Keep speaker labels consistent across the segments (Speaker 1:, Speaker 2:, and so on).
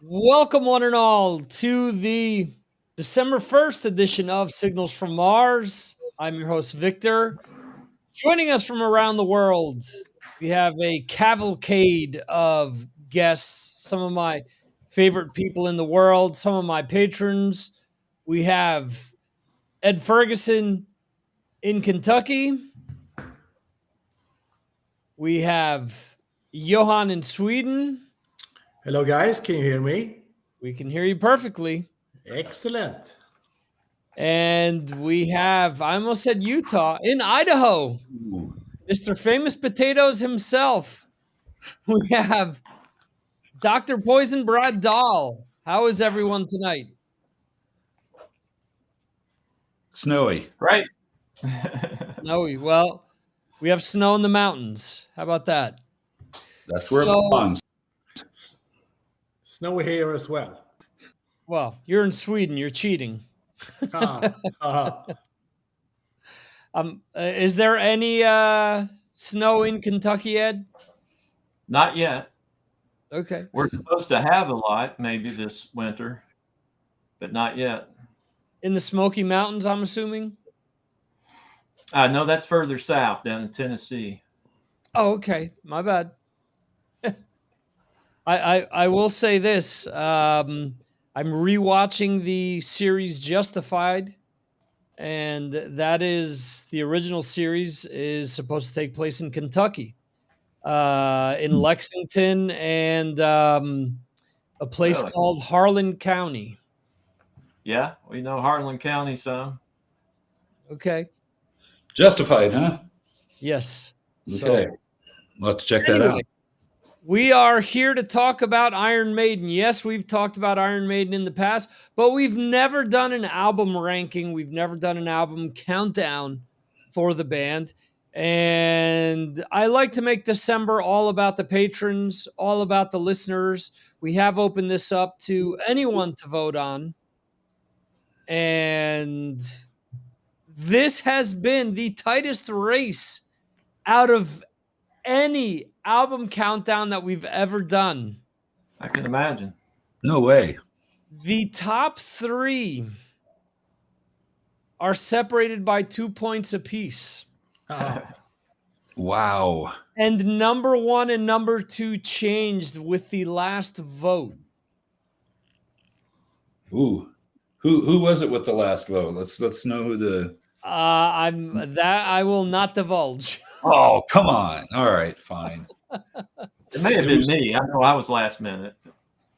Speaker 1: Welcome, one and all, to the December 1st edition of Signals from Mars. I'm your host, Victor. Joining us from around the world, we have a cavalcade of guests, some of my favorite people in the world, some of my patrons. We have Ed Ferguson in Kentucky. We have Johan in Sweden.
Speaker 2: Hello, guys. Can you hear me?
Speaker 1: We can hear you perfectly.
Speaker 2: Excellent.
Speaker 1: And we have, I almost said Utah, in Idaho, Mr. Famous Potatoes himself. We have Dr. Poison Brad Dahl. How is everyone tonight?
Speaker 3: Snowy.
Speaker 4: Right.
Speaker 1: Snowy. Well, we have snow in the mountains. How about that?
Speaker 3: That's where it belongs.
Speaker 2: Snowy here as well.
Speaker 1: Well, you're in Sweden. You're cheating. Is there any snow in Kentucky, Ed?
Speaker 4: Not yet.
Speaker 1: Okay.
Speaker 4: We're supposed to have a lot maybe this winter, but not yet.
Speaker 1: In the Smoky Mountains, I'm assuming?
Speaker 4: No, that's further south down in Tennessee.
Speaker 1: Oh, okay. My bad. I will say this. I'm rewatching the series Justified, and that is the original series is supposed to take place in Kentucky, in Lexington, and a place
Speaker 4: Really?
Speaker 1: called Harlan County.
Speaker 4: Yeah, we know Harlan County some.
Speaker 1: Okay.
Speaker 3: Justified, huh?
Speaker 1: Yes.
Speaker 3: Okay. We'll have to check that out.
Speaker 1: We are here to talk about Iron Maiden. Yes, we've talked about Iron Maiden in the past, but we've never done an album ranking. We've never done an album countdown for the band. And I like to make December all about the patrons, all about the listeners. We have opened this up to anyone to vote on. And this has been the tightest race out of any album countdown that we've ever done.
Speaker 4: I can imagine.
Speaker 3: No way.
Speaker 1: The top three are separated by 2 points apiece.
Speaker 3: Wow.
Speaker 1: And number one and number two changed with the last vote.
Speaker 3: Ooh. Who was it with the last vote? Let's know who the
Speaker 1: I will not divulge.
Speaker 3: Oh, come on. All right, fine.
Speaker 4: It may have been me. I know I was last minute.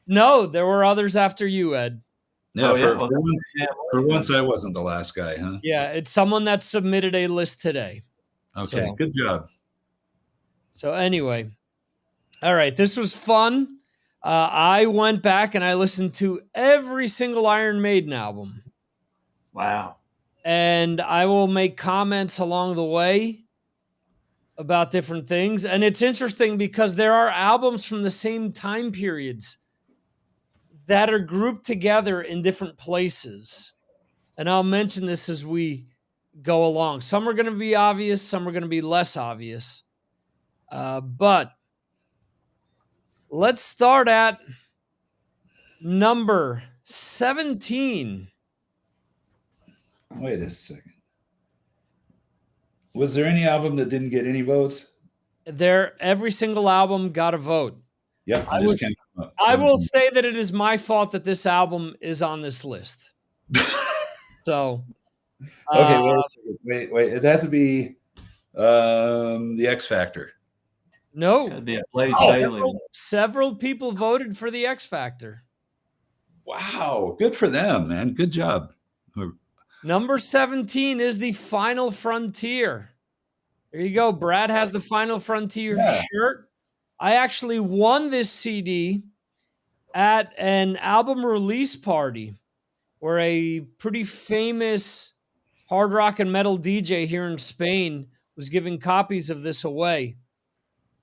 Speaker 1: No, there were others after you, Ed.
Speaker 3: Yeah,
Speaker 4: Well,
Speaker 3: for once I wasn't the last guy, huh?
Speaker 1: Yeah, it's someone that submitted a list today.
Speaker 3: Okay, good job.
Speaker 1: So anyway, all right, this was fun. I went back and I listened to every single Iron Maiden album.
Speaker 4: Wow.
Speaker 1: And I will make comments along the way about different things. And it's interesting because there are albums from the same time periods that are grouped together in different places. And I'll mention this as we go along. Some are going to be obvious, some are going to be less obvious. But let's start at number 17.
Speaker 3: Wait a second. Was there any album that didn't get any votes?
Speaker 1: Every single album got a vote.
Speaker 3: Yep.
Speaker 1: I will say that it is my fault that this album is on this list. So,
Speaker 3: okay, wait. Does that have to be the X Factor?
Speaker 1: No.
Speaker 4: That'd be a Blaze Bailey.
Speaker 1: Several people voted for the X Factor.
Speaker 3: Wow, good for them, man. Good job.
Speaker 1: Number 17 is the Final Frontier. There you go. Brad has the Final Frontier shirt. I actually won this CD at an album release party where a pretty famous hard rock and metal DJ here in Spain was giving copies of this away.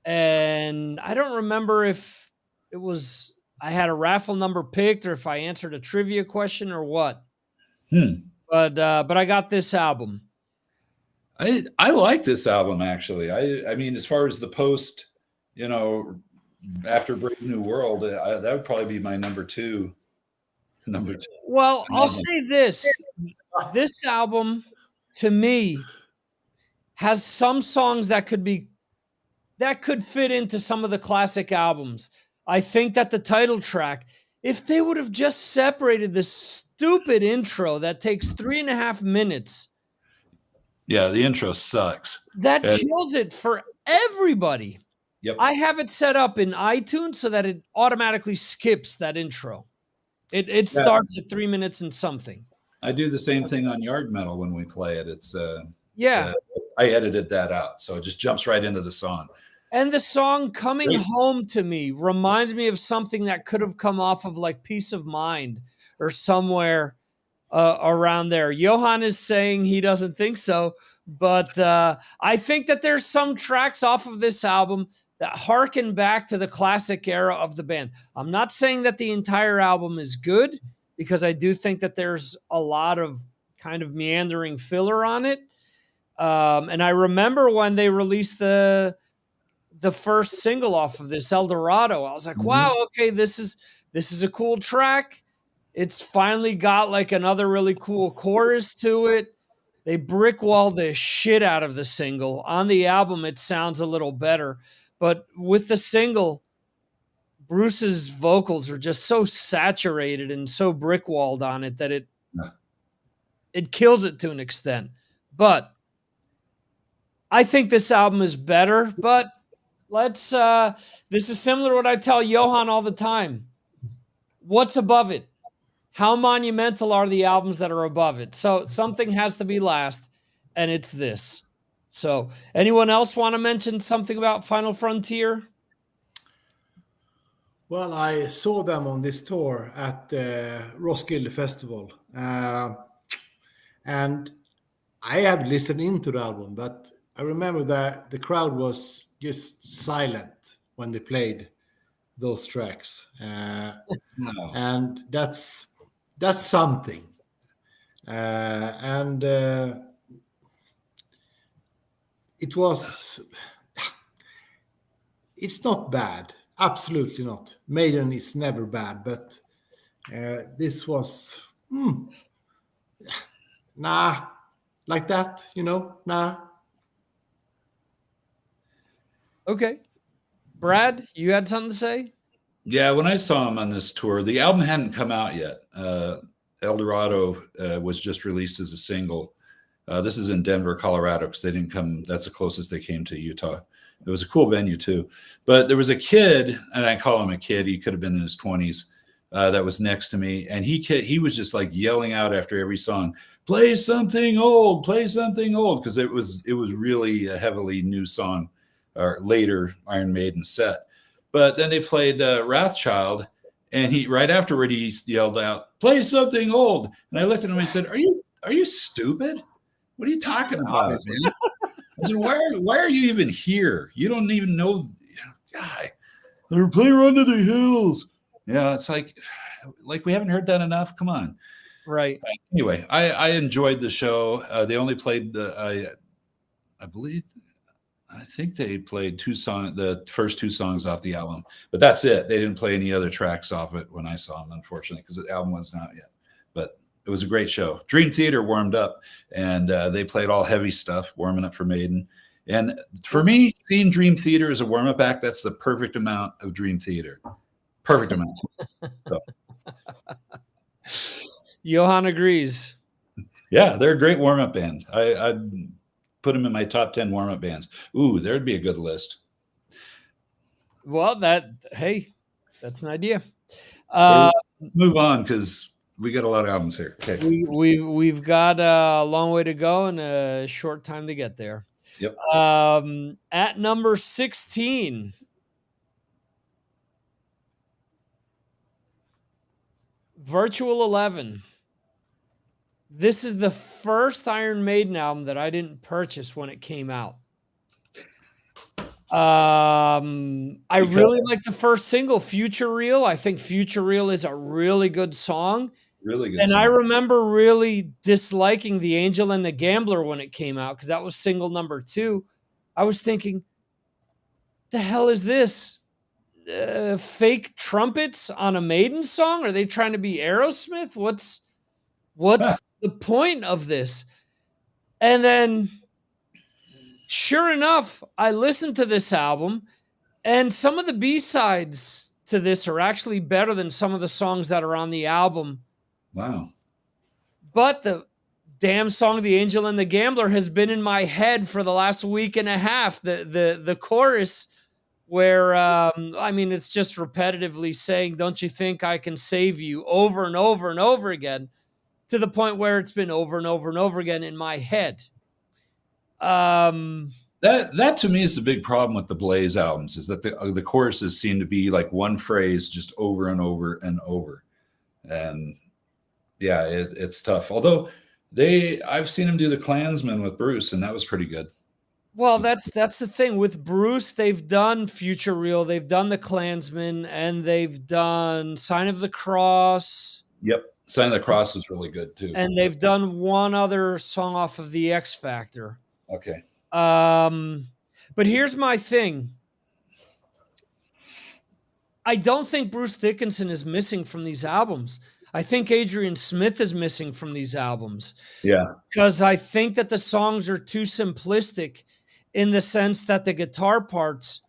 Speaker 1: And I don't remember if it was I had a raffle number picked or if I answered a trivia question or what. But I got this album.
Speaker 3: I like this album actually. I mean, as far as the post, after Brave New World, that would probably be my number two.
Speaker 1: Well, I'll say this. This album, to me, has some songs that could fit into some of the classic albums. I think that the title track, if they would have just separated this stupid intro that takes 3.5 minutes.
Speaker 3: Yeah, the intro sucks.
Speaker 1: That kills it for everybody.
Speaker 3: Yep.
Speaker 1: I have it set up in iTunes so that it automatically skips that intro. It starts at 3 minutes and something.
Speaker 3: I do the same thing on Yard Metal when we play it. It's I edited that out, so it just jumps right into the song.
Speaker 1: And the song Coming Home to Me reminds me of something that could have come off of like Peace of Mind or somewhere around there. Johan is saying he doesn't think so, but I think that there's some tracks off of this album that harken back to the classic era of the band. I'm not saying that the entire album is good, because I do think that there's a lot of kind of meandering filler on it. And I remember when they released the first single off of this, El Dorado, I was like, wow, okay, this is a cool track. It's finally got like another really cool chorus to it. They brickwalled the shit out of the single. On the album, it sounds a little better. But with the single, Bruce's vocals are just so saturated and so brickwalled on it that it kills it to an extent. But I think this album is better. But let's this is similar to what I tell Johan all the time. What's above it? How monumental are the albums that are above it? So something has to be last, and it's this. So anyone else want to mention something about Final Frontier?
Speaker 2: Well, I saw them on this tour at Roskilde Festival. And I have listened into the album, but I remember that the crowd was just silent when they played those tracks. And that's something. It's not bad. Absolutely not. Maiden is never bad, but this was, like that, nah.
Speaker 1: Okay. Brad, you had something to say?
Speaker 3: Yeah, when I saw him on this tour, the album hadn't come out yet. El Dorado was just released as a single. This is in Denver, Colorado, because they didn't come. That's the closest they came to Utah. It was a cool venue too. But there was a kid, and I call him a kid. He could have been in his 20s. That was next to me, and he was just like yelling out after every song, "Play something old, play something old," because it was really a heavily new song, or later Iron Maiden set. But then they played Wrathchild, and he right afterward he yelled out, "Play something old!" And I looked at him and I said, "Are you stupid? What are you talking about, man?" I said, "Why are you even here? You don't even know, guy. They're playing Run to the Hills." Yeah, it's like we haven't heard that enough. Come on,
Speaker 1: right?
Speaker 3: Anyway, I enjoyed the show. They only played I think they played the first two songs off the album, but that's it. They didn't play any other tracks off it when I saw them, unfortunately, because the album wasn't out yet. But it was a great show. Dream Theater warmed up, and they played all heavy stuff, warming up for Maiden. And for me, seeing Dream Theater as a warm-up act, that's the perfect amount of Dream Theater. Perfect amount.
Speaker 1: Johan agrees.
Speaker 3: Yeah, they're a great warm-up band. I'd put them in my top 10 warm-up bands. Ooh, there'd be a good list.
Speaker 1: Well, that's an idea.
Speaker 3: Move on, because we got a lot of albums here. Okay.
Speaker 1: We've got a long way to go and a short time to get there.
Speaker 3: Yep.
Speaker 1: At number 16, Virtual 11. This is the first Iron Maiden album that I didn't purchase when it came out. I really like the first single, Future Real. I think Future Real is a really good song.
Speaker 3: Really good
Speaker 1: and
Speaker 3: song.
Speaker 1: I remember really disliking The Angel and the Gambler when it came out, because that was single number 2. I was thinking, the hell is this? fake trumpets on a Maiden song? Are they trying to be Aerosmith? What's the point of this? And then, sure enough, I listened to this album, and some of the B-sides to this are actually better than some of the songs that are on the album.
Speaker 3: Wow.
Speaker 1: But the damn song "The Angel and the Gambler" has been in my head for the last week and a half. The chorus, where I mean, it's just repetitively saying, "Don't you think I can save you?" over and over and over again, to the point where it's been over and over and over again in my head.
Speaker 3: That to me is the big problem with the Blaze albums, is that the choruses seem to be like one phrase just over and over and over, and yeah, it's tough. Although I've seen him do the Klansman with Bruce, and that was pretty good.
Speaker 1: Well, that's the thing with Bruce. They've done Future Real, they've done the Klansman, and they've done Sign of the Cross.
Speaker 3: Yep, Sign of the Cross was really good too.
Speaker 1: And they've done one other song off of the X Factor.
Speaker 3: Okay.
Speaker 1: But here's my thing. I don't think Bruce Dickinson is missing from these albums. I think Adrian Smith is missing from these albums.
Speaker 3: Yeah.
Speaker 1: Because I think that the songs are too simplistic, in the sense that the guitar parts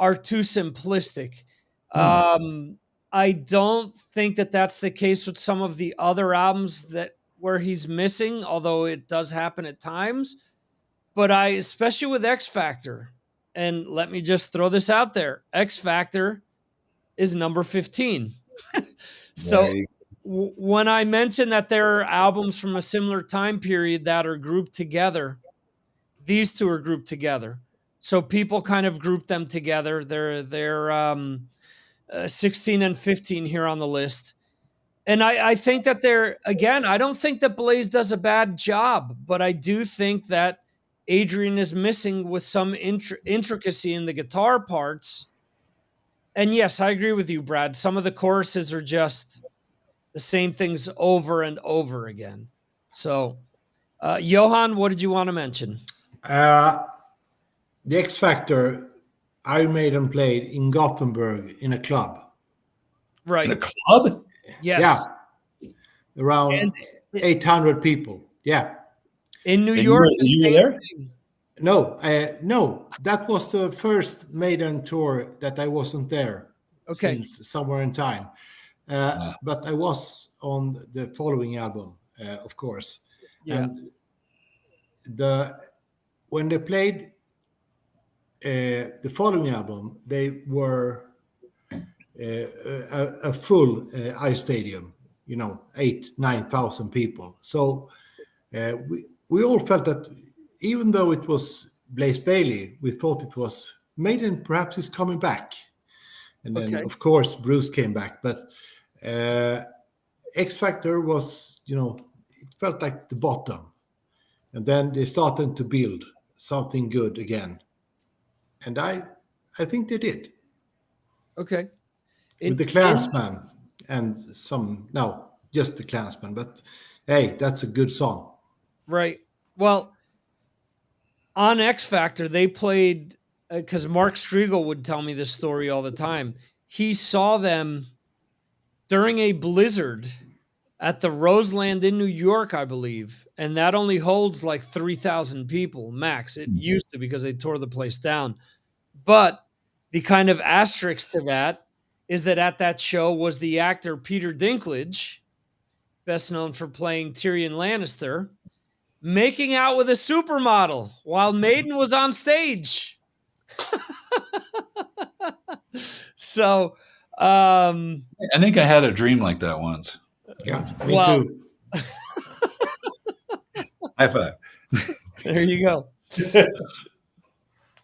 Speaker 1: are too simplistic. I don't think that that's the case with some of the other albums where he's missing, although it does happen at times. But especially with X Factor, and let me just throw this out there, X Factor is number 15. So when I mention that there are albums from a similar time period that are grouped together, these two are grouped together. So people kind of group them together. They're 16 and 15 here on the list. And I think that I don't think that Blaze does a bad job, but I do think that Adrian is missing with some intricacy in the guitar parts. And yes, I agree with you, Brad. Some of the choruses are just the same things over and over again. So, Johan, what did you want to mention?
Speaker 2: The X Factor, Iron Maiden played in Gothenburg in a club.
Speaker 1: Right.
Speaker 3: In a club?
Speaker 1: Yes.
Speaker 2: Yeah. Around 800 people. Yeah.
Speaker 1: In New York.
Speaker 3: You were there?
Speaker 2: No, that was the first Maiden tour that I wasn't there since somewhere in time. But I was on the following album, of course.
Speaker 1: Yeah.
Speaker 2: And when they played the following album, they were a full ice stadium, 8,000-9,000 people. So we all felt that even though it was Blaze Bayley, we thought it was Maiden perhaps is coming back. And then, of course, Bruce came back. But X Factor was, it felt like the bottom. And then they started to build something good again. And I think they did.
Speaker 1: Okay.
Speaker 2: With the Klansman and just the Klansman. But hey, that's a good song.
Speaker 1: Right. Well, on X Factor, they played, because Mark Striegel would tell me this story all the time. He saw them during a blizzard at the Roseland in New York, I believe. And that only holds like 3,000 people max. It used to, because they tore the place down. But the kind of asterisk to that is that at that show was the actor Peter Dinklage, best known for playing Tyrion Lannister, making out with a supermodel while Maiden was on stage. So,
Speaker 3: I think I had a dream like that once.
Speaker 2: Yeah, me too.
Speaker 3: High five.
Speaker 1: There you go.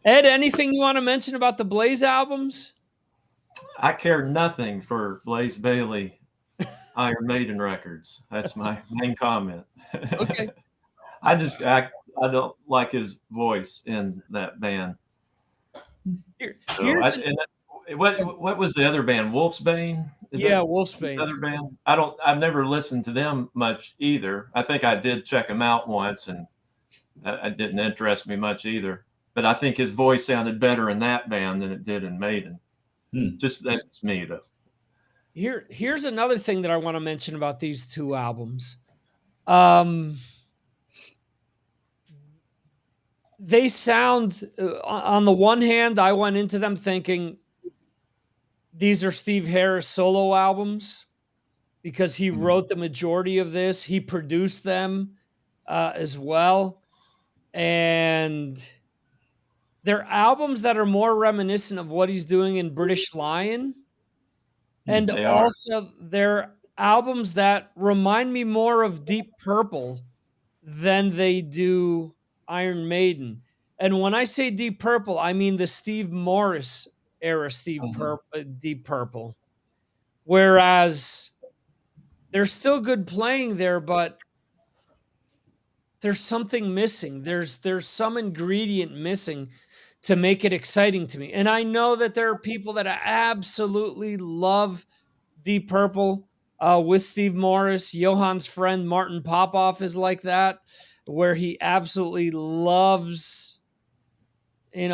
Speaker 1: Ed, anything you want to mention about the Blaze albums?
Speaker 4: I care nothing for Blaze Bayley Iron Maiden records. That's my main comment.
Speaker 1: Okay.
Speaker 4: I don't like his voice in that band. What was the other band? Wolfsbane?
Speaker 1: Wolfsbane.
Speaker 4: Other band. I've never listened to them much either. I think I did check them out once, and it didn't interest me much either. But I think his voice sounded better in that band than it did in Maiden. Just that's me though.
Speaker 1: Here's another thing that I want to mention about these two albums. They sound, on the one hand, I went into them thinking these are Steve Harris solo albums because he wrote the majority of this. He produced them as well. And they're albums that are more reminiscent of what he's doing in British Lion. And also they're albums that remind me more of Deep Purple than they do Iron Maiden. And when I say Deep Purple, I mean the Steve Morris era Deep Purple. Whereas there's still good playing there, but there's something missing. There's some ingredient missing to make it exciting to me. And I know that there are people that absolutely love Deep Purple with Steve Morris. Johan's friend Martin Popoff is like that, where he absolutely loves,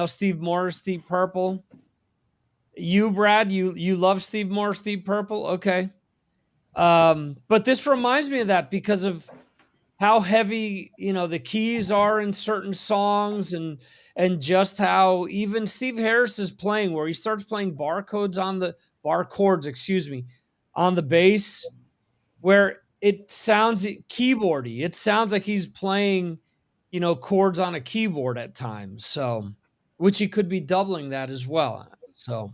Speaker 1: Steve Morris, Deep Purple. You, Brad, you love Steve Morris, Deep Purple? Okay. But this reminds me of that because of how heavy, the keys are in certain songs and just how even Steve Harris is playing, where he starts playing bar chords, on the bass, where it sounds keyboardy. It sounds like he's playing, chords on a keyboard at times. So, which he could be doubling that as well. So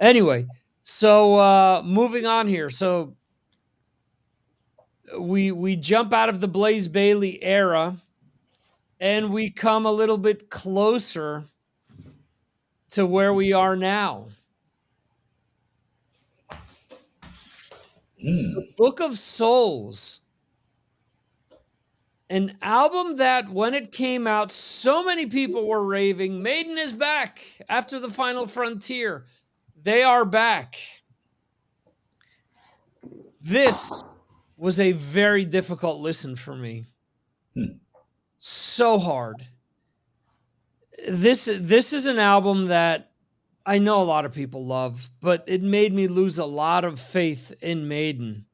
Speaker 1: anyway, moving on here. So we jump out of the Blaze Bayley era and we come a little bit closer to where we are now. The Book of Souls, an album that when it came out, so many people were raving. Maiden is back after the Final Frontier. They are back. This was a very difficult listen for me. So hard. This is an album that I know a lot of people love, but it made me lose a lot of faith in Maiden.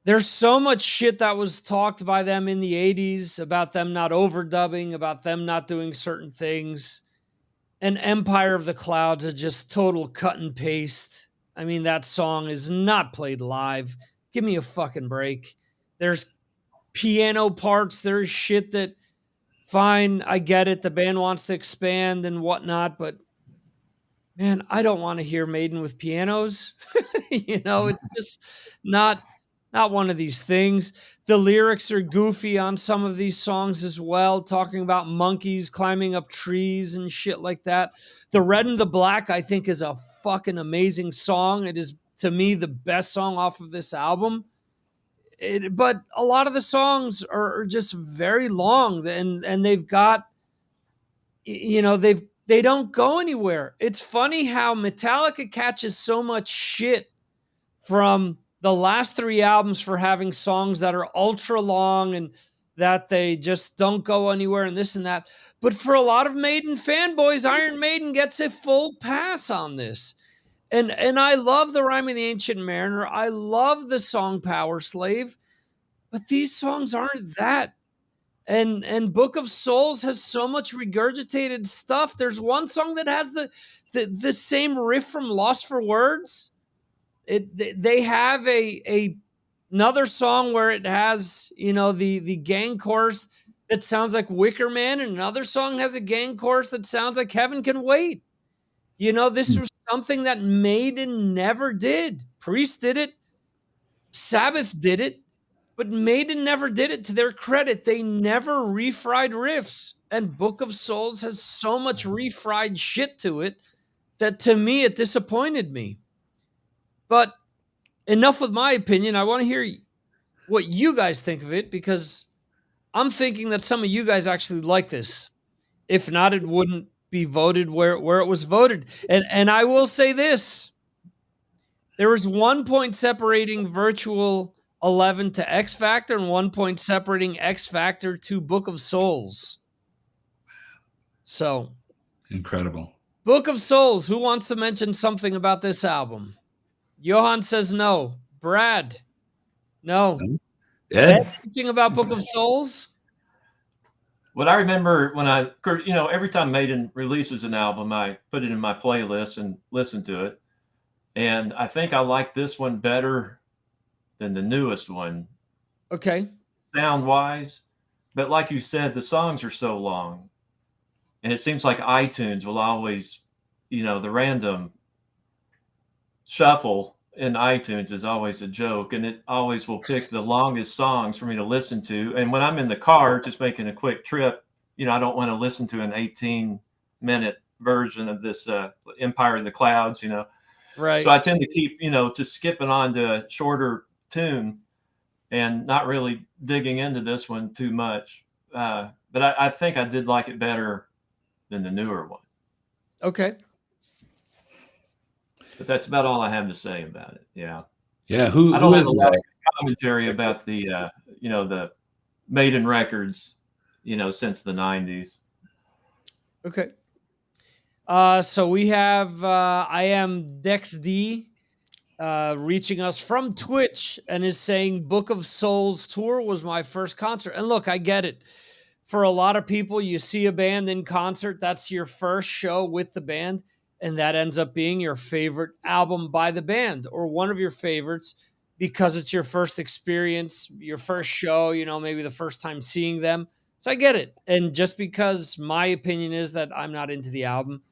Speaker 1: There's so much shit that was talked by them in the 80s about them not overdubbing, about them not doing certain things. And Empire of the Clouds is just total cut and paste. I mean, that song is not played live. Give me a fucking break. There's piano parts. There's shit that, fine, I get it. The band wants to expand and whatnot, but man, I don't want to hear Maiden with pianos. It's just not one of these things. The lyrics are goofy on some of these songs as well, talking about monkeys climbing up trees and shit like that. The Red and the Black, I think, is a fucking amazing song. It is, to me, the best song off of this album. But a lot of the songs are just very long, and they've got, they don't go anywhere. It's funny how Metallica catches so much shit from the last three albums for having songs that are ultra long and that they just don't go anywhere and this and that. But for a lot of Maiden fanboys, Iron Maiden gets a full pass on this. And I love the Rime of the Ancient Mariner. I love the song Power Slave. But these songs aren't that. And Book of Souls has so much regurgitated stuff. There's one song that has the same riff from Lost for Words. They have another song where it has, the gang chorus that sounds like Wicker Man, and another song has a gang chorus that sounds like Heaven Can Wait. This was something that Maiden never did. Priest did it. Sabbath did it. But Maiden never did it. To their credit, they never refried riffs. And Book of Souls has so much refried shit to it that, to me, it disappointed me. But enough with my opinion. I want to hear what you guys think of it, because I'm thinking that some of you guys actually like this. If not, it wouldn't be voted where it was voted. And I will say this. There was 1 point separating Virtual 11 to X Factor and 1 point separating X Factor to Book of Souls. So
Speaker 3: incredible.
Speaker 1: Book of Souls. Who wants to mention something about this album? Johan says no. Brad, no.
Speaker 3: Ed?
Speaker 1: Anything about Book of Souls?
Speaker 4: What I remember when every time Maiden releases an album, I put it in my playlist and listen to it. And I think I like this one better than the newest one.
Speaker 1: Okay.
Speaker 4: Sound wise. But like you said, the songs are so long. And it seems like iTunes will always, the random shuffle in iTunes is always a joke. And it always will pick the longest songs for me to listen to. And when I'm in the car, just making a quick trip, I don't want to listen to an 18-minute version of this Empire in the Clouds,
Speaker 1: Right.
Speaker 4: So I tend to keep, just skipping on to a shorter tune and not really digging into this one too much. But I think I did like it better than the newer one.
Speaker 1: Okay.
Speaker 4: But that's about all I have to say about it. Yeah.
Speaker 3: Yeah. Who
Speaker 4: I don't have
Speaker 3: is
Speaker 4: a lot
Speaker 3: that?
Speaker 4: of commentary about the, the Maiden records, since the 90s.
Speaker 1: Okay. So we have I am Dex D reaching us from Twitch and is saying Book of Souls tour was my first concert. And look, I get it. For a lot of people, you see a band in concert, that's your first show with the band, and that ends up being your favorite album by the band or one of your favorites because it's your first experience, your first show, maybe the first time seeing them. So I get it. And just because my opinion is that I'm not into the album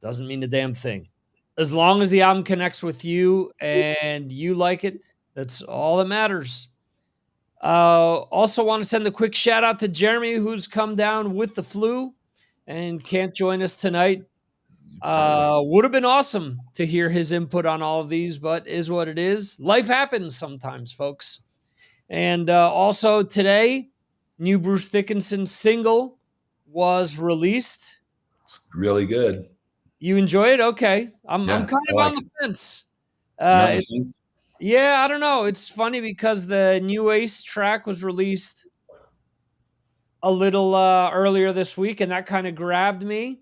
Speaker 1: doesn't mean a damn thing. As long as the album connects with you and you like it, that's all that matters. Also want to send a quick shout out to Jeremy, who's come down with the flu and can't join us tonight. Would have been awesome to hear his input on all of these, but is what it is. Life happens sometimes, folks. And also today, new Bruce Dickinson single was released.
Speaker 3: It's really good.
Speaker 1: You enjoy it? Okay. I'm kind of on the fence. Yeah, I don't know. It's funny because the new Ace track was released a little earlier this week, and that kind of grabbed me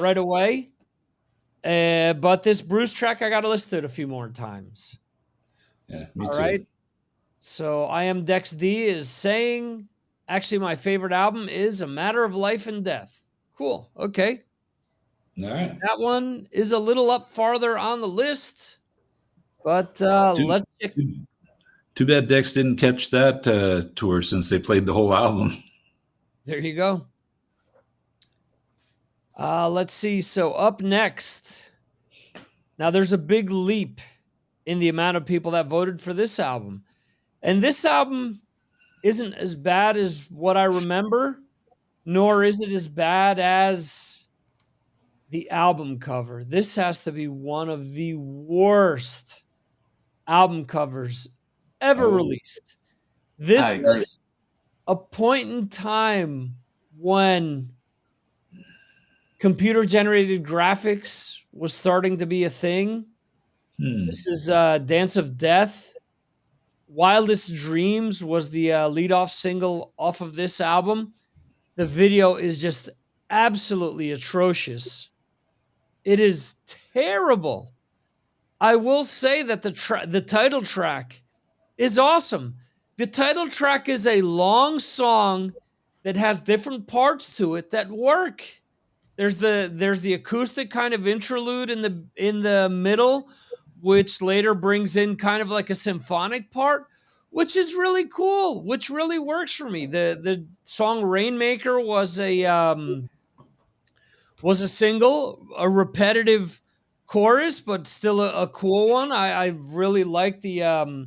Speaker 1: right away. But this Bruce track, I got to listen to it a few more times.
Speaker 3: Yeah, me
Speaker 1: All
Speaker 3: too.
Speaker 1: right. So I am Dex D is saying, actually, my favorite album is A Matter of Life and Death. Cool. Okay.
Speaker 3: All right.
Speaker 1: That one is a little up farther on the list. But let's check.
Speaker 3: Too bad Dex didn't catch that tour since they played the whole album.
Speaker 1: There you go. Let's see. So up next, now there's a big leap in the amount of people that voted for this album. And this album isn't as bad as what I remember, nor is it as bad as the album cover. This has to be one of the worst album covers ever released. This was a point in time when computer generated graphics was starting to be a thing. This is Dance of Death. Wildest Dreams was the leadoff single off of this album. The video is just absolutely atrocious. It is terrible. I will say that the title track is awesome. The title track is a long song that has different parts to it that work. There's the acoustic kind of interlude in the middle, which later brings in kind of like a symphonic part, which is really cool, which really works for me. The song Rainmaker was a single, a repetitive chorus, but still a cool one. I really like the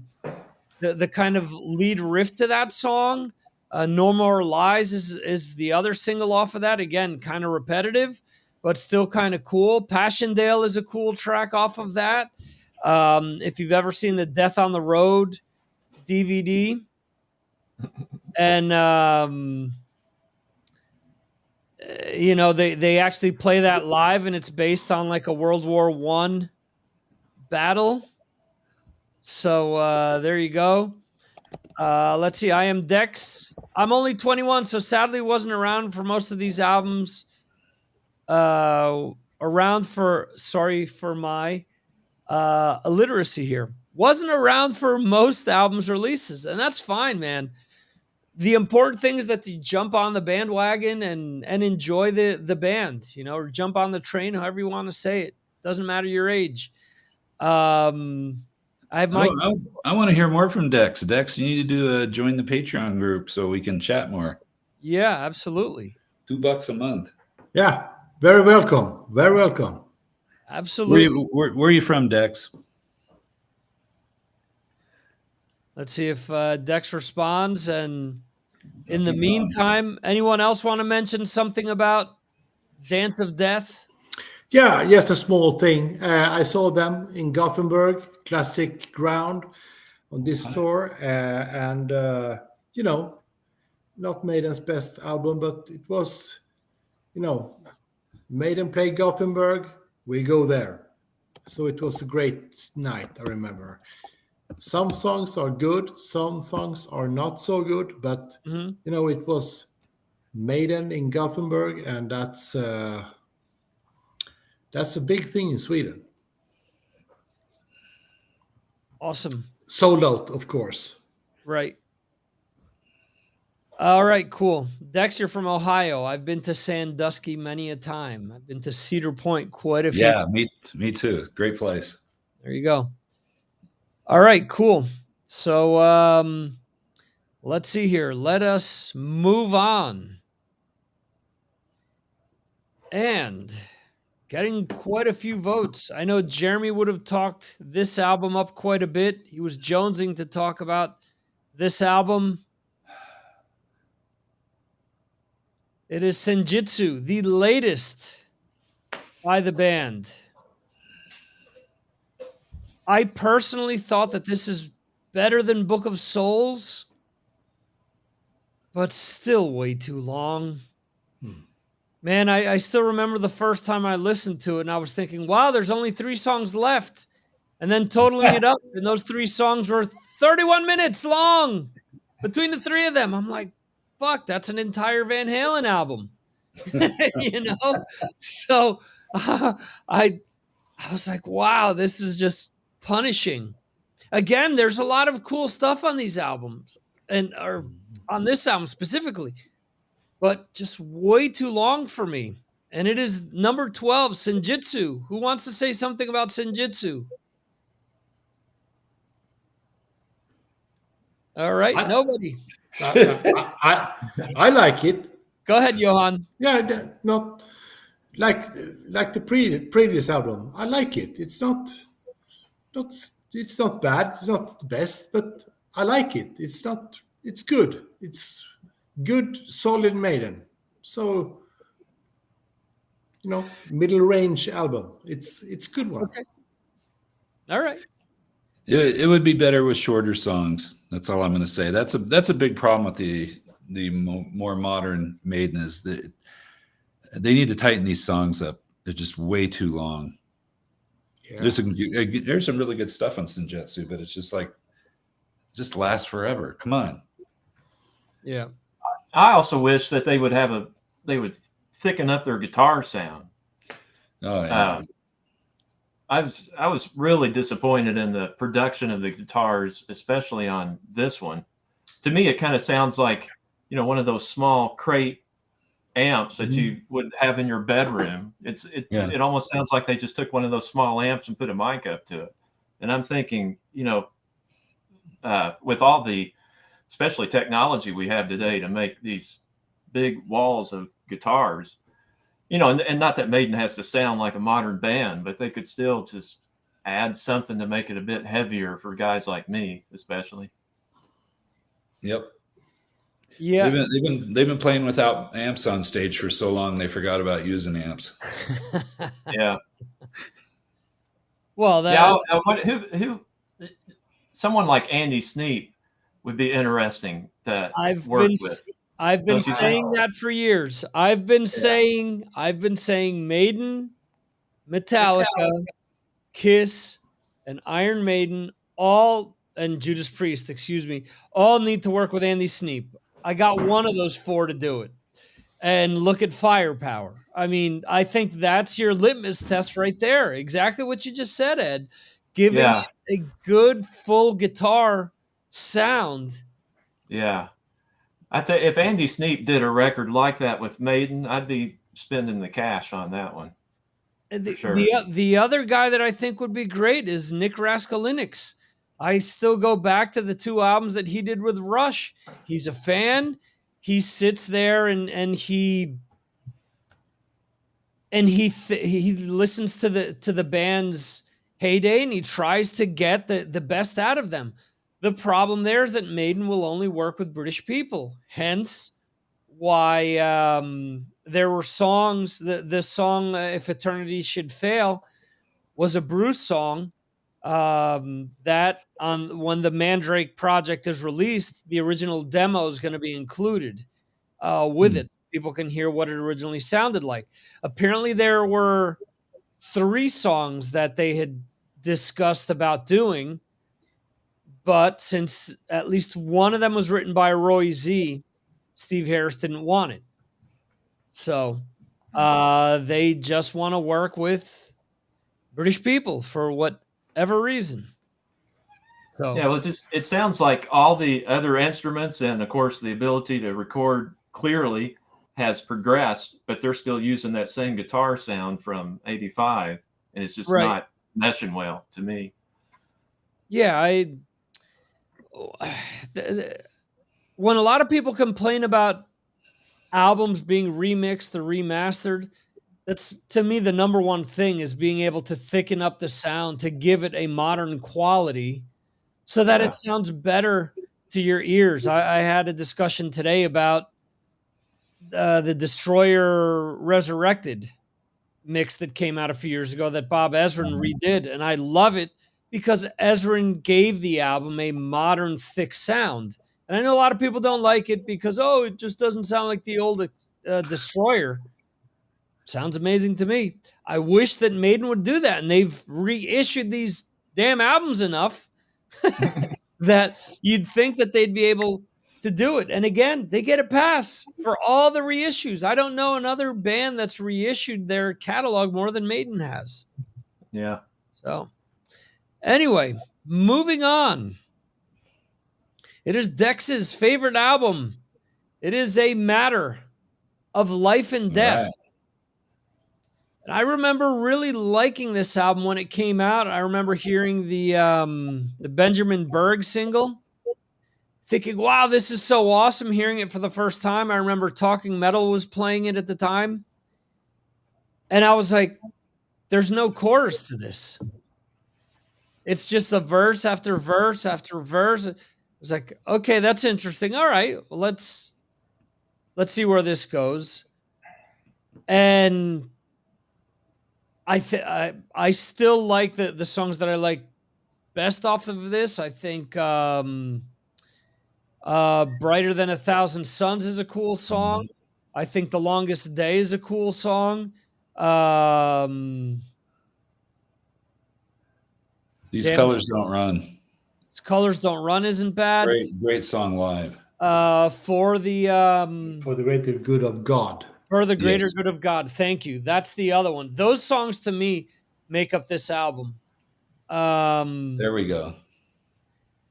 Speaker 1: kind of lead riff to that song. No More Lies is the other single off of that. Again, kind of repetitive, but still kind of cool. Passchendaele is a cool track off of that. If you've ever seen the Death on the Road DVD, and they actually play that live, and it's based on like a World War I battle. So there you go. Let's see. I am Dex. I'm only 21, so sadly wasn't around for most of these albums. around for, sorry for my illiteracy here, wasn't around for most albums releases, and that's fine, man. The important thing is that you jump on the bandwagon and enjoy the band, or jump on the train, however you want to say it. Doesn't matter your age. I
Speaker 3: want to hear more from Dex. Dex, you need to do join the Patreon group so we can chat more.
Speaker 1: Yeah, absolutely.
Speaker 3: $2 a month.
Speaker 2: Yeah, very welcome. Very welcome.
Speaker 1: Absolutely.
Speaker 3: Where are you from, Dex?
Speaker 1: Let's see if Dex responds. And in the meantime, anyone else want to mention something about Dance of Death?
Speaker 2: Yeah, just a small thing. I saw them in Gothenburg, Classic Ground, on this tour, and not Maiden's best album, but it was, Maiden played Gothenburg, we go there. So it was a great night, I remember. Some songs are good, some songs are not so good, but it was Maiden in Gothenburg, and that's a big thing in Sweden.
Speaker 1: Awesome.
Speaker 2: Sold out, of course.
Speaker 1: Right. All right, cool. Dex, you're from Ohio. I've been to Sandusky many a time. I've been to Cedar Point quite a few.
Speaker 3: Yeah, me too. Great place.
Speaker 1: There you go. All right, cool. So let's see here. Let us move on. And getting quite a few votes. I know Jeremy would have talked this album up quite a bit. He was jonesing to talk about this album. It is Senjutsu, the latest by the band. I personally thought that this is better than Book of Souls, but still way too long. Man, I still remember the first time I listened to it, and I was thinking, wow, there's only 3 songs left. And then totaling it up, and those 3 songs were 31 minutes long between the 3 of them. I'm like, fuck, that's an entire Van Halen album. So I was like, wow, this is just punishing. Again, there's a lot of cool stuff on these albums, or on this album specifically, but just way too long for me. And it is number 12, Senjutsu. Who wants to say something about Senjutsu? All right, nobody.
Speaker 2: I like it.
Speaker 1: Go ahead, Johan.
Speaker 2: Yeah, not like the previous album. I like it. It's not bad. It's not the best, but I like it. It's good. It's good, solid Maiden. So middle range album. It's good one.
Speaker 1: Okay. All right.
Speaker 3: It would be better with shorter songs. That's all I'm going to say. That's a big problem with the more modern Maiden is that they need to tighten these songs up. They're just way too long. Yeah. There's some really good stuff on Senjutsu, but it's just lasts forever. Come on.
Speaker 1: Yeah.
Speaker 4: I also wish that they would thicken up their guitar sound.
Speaker 3: Oh yeah.
Speaker 4: I was really disappointed in the production of the guitars, especially on this one. To me, it kind of sounds like, one of those small crate amps that you would have in your bedroom. It almost sounds like they just took one of those small amps and put a mic up to it. And I'm thinking, with all the, especially technology we have today to make these big walls of guitars, and not that Maiden has to sound like a modern band, but they could still just add something to make it a bit heavier for guys like me, especially.
Speaker 3: Yep.
Speaker 1: Yeah.
Speaker 3: They've been playing without amps on stage for so long they forgot about using amps.
Speaker 4: Yeah.
Speaker 1: Well,
Speaker 4: who someone like Andy Sneap would be interesting to work with.
Speaker 1: I've been saying that for years. I've been saying Maiden, Metallica, Kiss, and Iron Maiden, and Judas Priest, all need to work with Andy Sneap. I got one of those 4 to do it. and look at firepower. I mean, I think that's your litmus test right there. Exactly what you just said, Ed. Giving
Speaker 4: Yeah.
Speaker 1: it a good full guitar sound.
Speaker 4: Yeah. I think if Andy Sneap did a record like that with Maiden, I'd be spending the cash on that one.
Speaker 1: And
Speaker 4: For sure.
Speaker 1: the other guy that I think would be great is Nick Raskulinecz. I still go back to the 2 albums that he did with Rush. He's a fan. He sits there and he listens to the band's heyday, and he tries to get the best out of them. The problem there is that Maiden will only work with British people. Hence why there were songs. The song "If Eternity Should Fail" was a Bruce song. That on when the Mandrake project is released, the original demo is going to be included with it. People can hear what it originally sounded like. Apparently, there were 3 songs that they had discussed about doing, but since at least one of them was written by Roy Z, Steve Harris didn't want it. So they just want to work with British people for whatever reason. So
Speaker 4: yeah, well, it sounds like all the other instruments and, of course, the ability to record clearly has progressed, but they're still using that same guitar sound from '85, and it's just not meshing well to me.
Speaker 1: Yeah, when a lot of people complain about albums being remixed or remastered, that's, to me, the number one thing is being able to thicken up the sound to give it a modern quality so that it sounds better to your ears. I had a discussion today about the Destroyer Resurrected mix that came out a few years ago that Bob Ezrin redid, and I love it because Ezrin gave the album a modern, thick sound. And I know a lot of people don't like it because, it just doesn't sound like the old Destroyer. Sounds amazing to me. I wish that Maiden would do that, and they've reissued these damn albums enough that you'd think that they'd be able to do it. And again, they get a pass for all the reissues. I don't know another band that's reissued their catalog more than Maiden has.
Speaker 4: Yeah.
Speaker 1: So anyway, moving on. It is Dex's favorite album. It is A Matter of Life and Death.
Speaker 3: Right.
Speaker 1: And I remember really liking this album when it came out. I remember hearing the Benjamin Berg single, thinking, wow, this is so awesome, hearing it for the first time. I remember Talking Metal was playing it at the time. And I was like, there's no chorus to this. It's just a verse after verse after verse. I was like, okay, that's interesting. All right, well, let's see where this goes. And I still like the songs that I like best off of this. I think Brighter Than a Thousand Suns is a cool song. I think The Longest Day is a cool song.
Speaker 3: These Colors Don't Run.
Speaker 1: Colors Don't Run isn't bad.
Speaker 3: Great song live.
Speaker 1: For the
Speaker 2: greater good of God.
Speaker 1: For the Greater Good of God. Thank you. That's the other one. Those songs to me make up this album.
Speaker 3: There we go.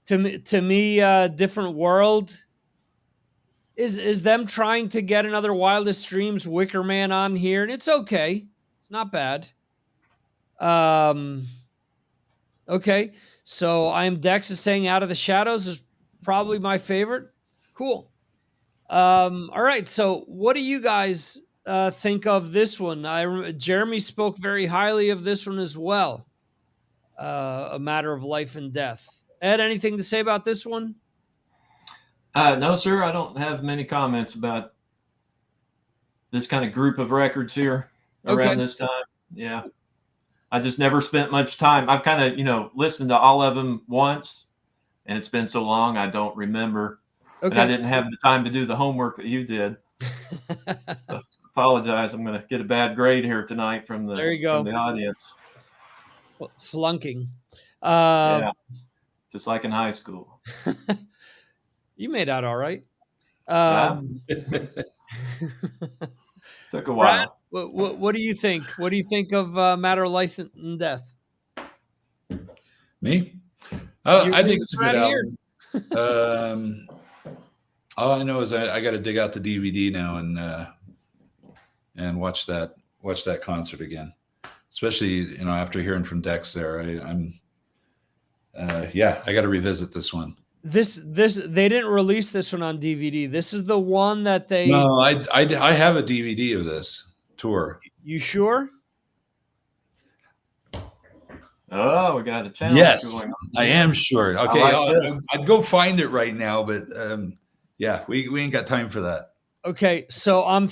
Speaker 1: To me, Different World is them trying to get another Wildest Dreams Wicker Man on here, and it's okay. It's not bad. Okay. So I Am Dex is saying Out of the Shadows is probably my favorite. Cool. All right. So what do you guys think of this one? Jeremy spoke very highly of this one as well. A Matter of Life and Death. Ed, anything to say about this one?
Speaker 4: No, sir. I don't have many comments about this kind of group of records here around this time. Yeah. I just never spent much time. I've kind of, listened to all of them once, and it's been so long I don't remember. Okay. And I didn't have the time to do the homework that you did. So, apologize. I'm going to get a bad grade here tonight from the audience.
Speaker 1: Flunking.
Speaker 4: Yeah, just like in high school.
Speaker 1: You made out all right.
Speaker 4: Took a
Speaker 1: Brad,
Speaker 4: while.
Speaker 1: what do you think? What do you think of Matter of Life and Death?
Speaker 3: Me?
Speaker 1: You're
Speaker 3: I think it's a good
Speaker 1: right here.
Speaker 3: album. All I know is I got to dig out the DVD now and watch that concert again. Especially after hearing from Dex there, I got to revisit this one.
Speaker 1: This they didn't release this one on DVD. This is the one that they.
Speaker 3: No, I have a DVD of this tour.
Speaker 1: You sure?
Speaker 4: Oh, we got a challenge.
Speaker 3: Yes,
Speaker 4: going on.
Speaker 3: I am sure. Okay,
Speaker 4: like
Speaker 3: I'd go find it right now, but we ain't got time for that.
Speaker 1: Okay, so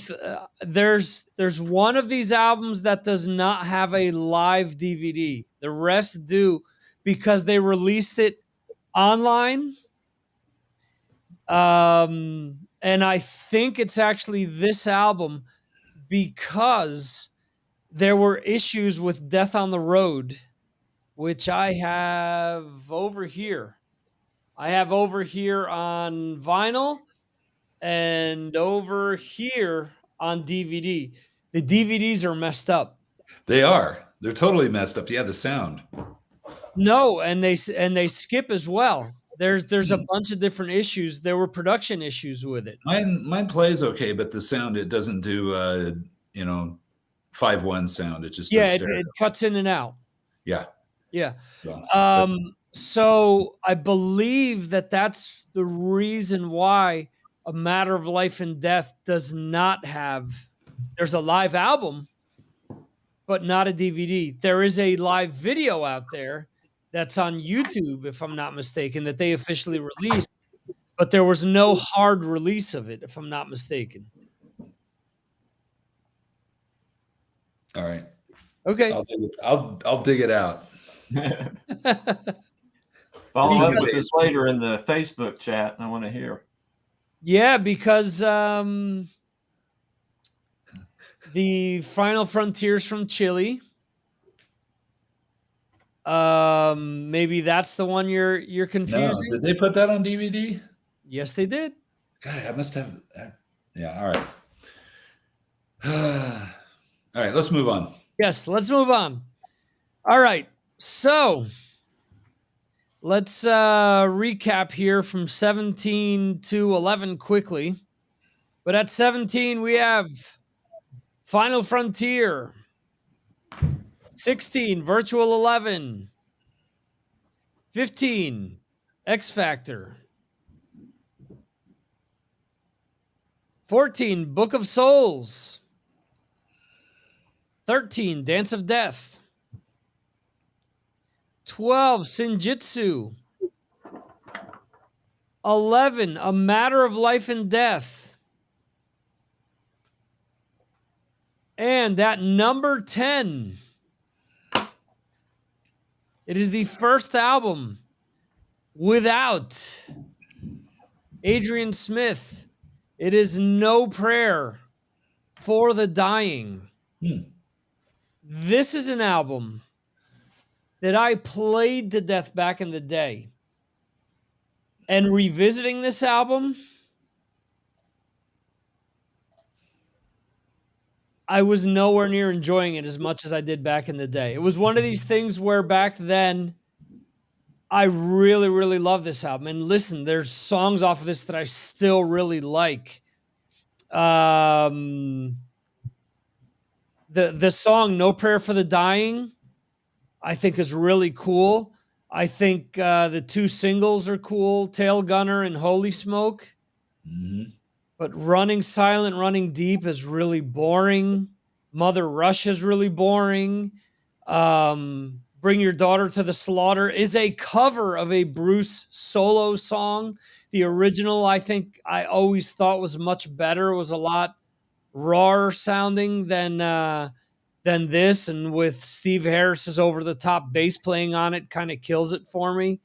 Speaker 1: there's one of these albums that does not have a live DVD. The rest do, because they released it online. And I think it's actually this album, because there were issues with Death on the Road, which I have over here. I have over here on vinyl and over here on DVD. The DVDs are messed up.
Speaker 3: They are. They're totally messed up. Yeah, the sound.
Speaker 1: No, and they skip as well. There's a bunch of different issues. There were production issues with it.
Speaker 3: Mine plays okay, but the sound, it doesn't do 5-1 sound. It just does
Speaker 1: it cuts in and out.
Speaker 3: Yeah.
Speaker 1: So I believe that's the reason why A Matter of Life and Death does not have. There's a live album, but not a DVD. There is a live video out there that's on YouTube, if I'm not mistaken, that they officially released, but there was no hard release of it, if I'm not mistaken.
Speaker 3: All right.
Speaker 1: Okay.
Speaker 3: I'll dig it out.
Speaker 4: Follow up with us later in the Facebook chat. I want to hear.
Speaker 1: Yeah, because the Final Frontiers from Chile. Maybe that's the one you're confusing.
Speaker 3: No, did they put that on DVD?
Speaker 1: Yes, they did.
Speaker 3: God, I must have. Yeah. All right. All right. Let's move on.
Speaker 1: Yes, let's move on. All right. So let's recap here from 17 to 11 quickly. But at 17, we have Final Frontier. 16, Virtual 11. 15, X Factor. 14, Book of Souls. 13, Dance of Death. 12, Senjutsu. 11, A Matter of Life and Death. And at number 10, it is the first album without Adrian Smith. It is No Prayer for the Dying. This is an album that I played to death back in the day. And revisiting this album, I was nowhere near enjoying it as much as I did back in the day. It was one of these things where back then I really, really love this album. And listen, there's songs off of this that I still really like. The song No Prayer for the Dying, I think, is really cool. I think the two singles are cool, Tail Gunner and Holy Smoke.
Speaker 3: Mm-hmm.
Speaker 1: But Running Silent, Running Deep is really boring. Mother Russia is really boring. Bring Your Daughter to the Slaughter is a cover of a Bruce solo song. The original, I think, I always thought was much better. It was a lot rawer sounding than this. And with Steve Harris's over-the-top bass playing on it, kind of kills it for me.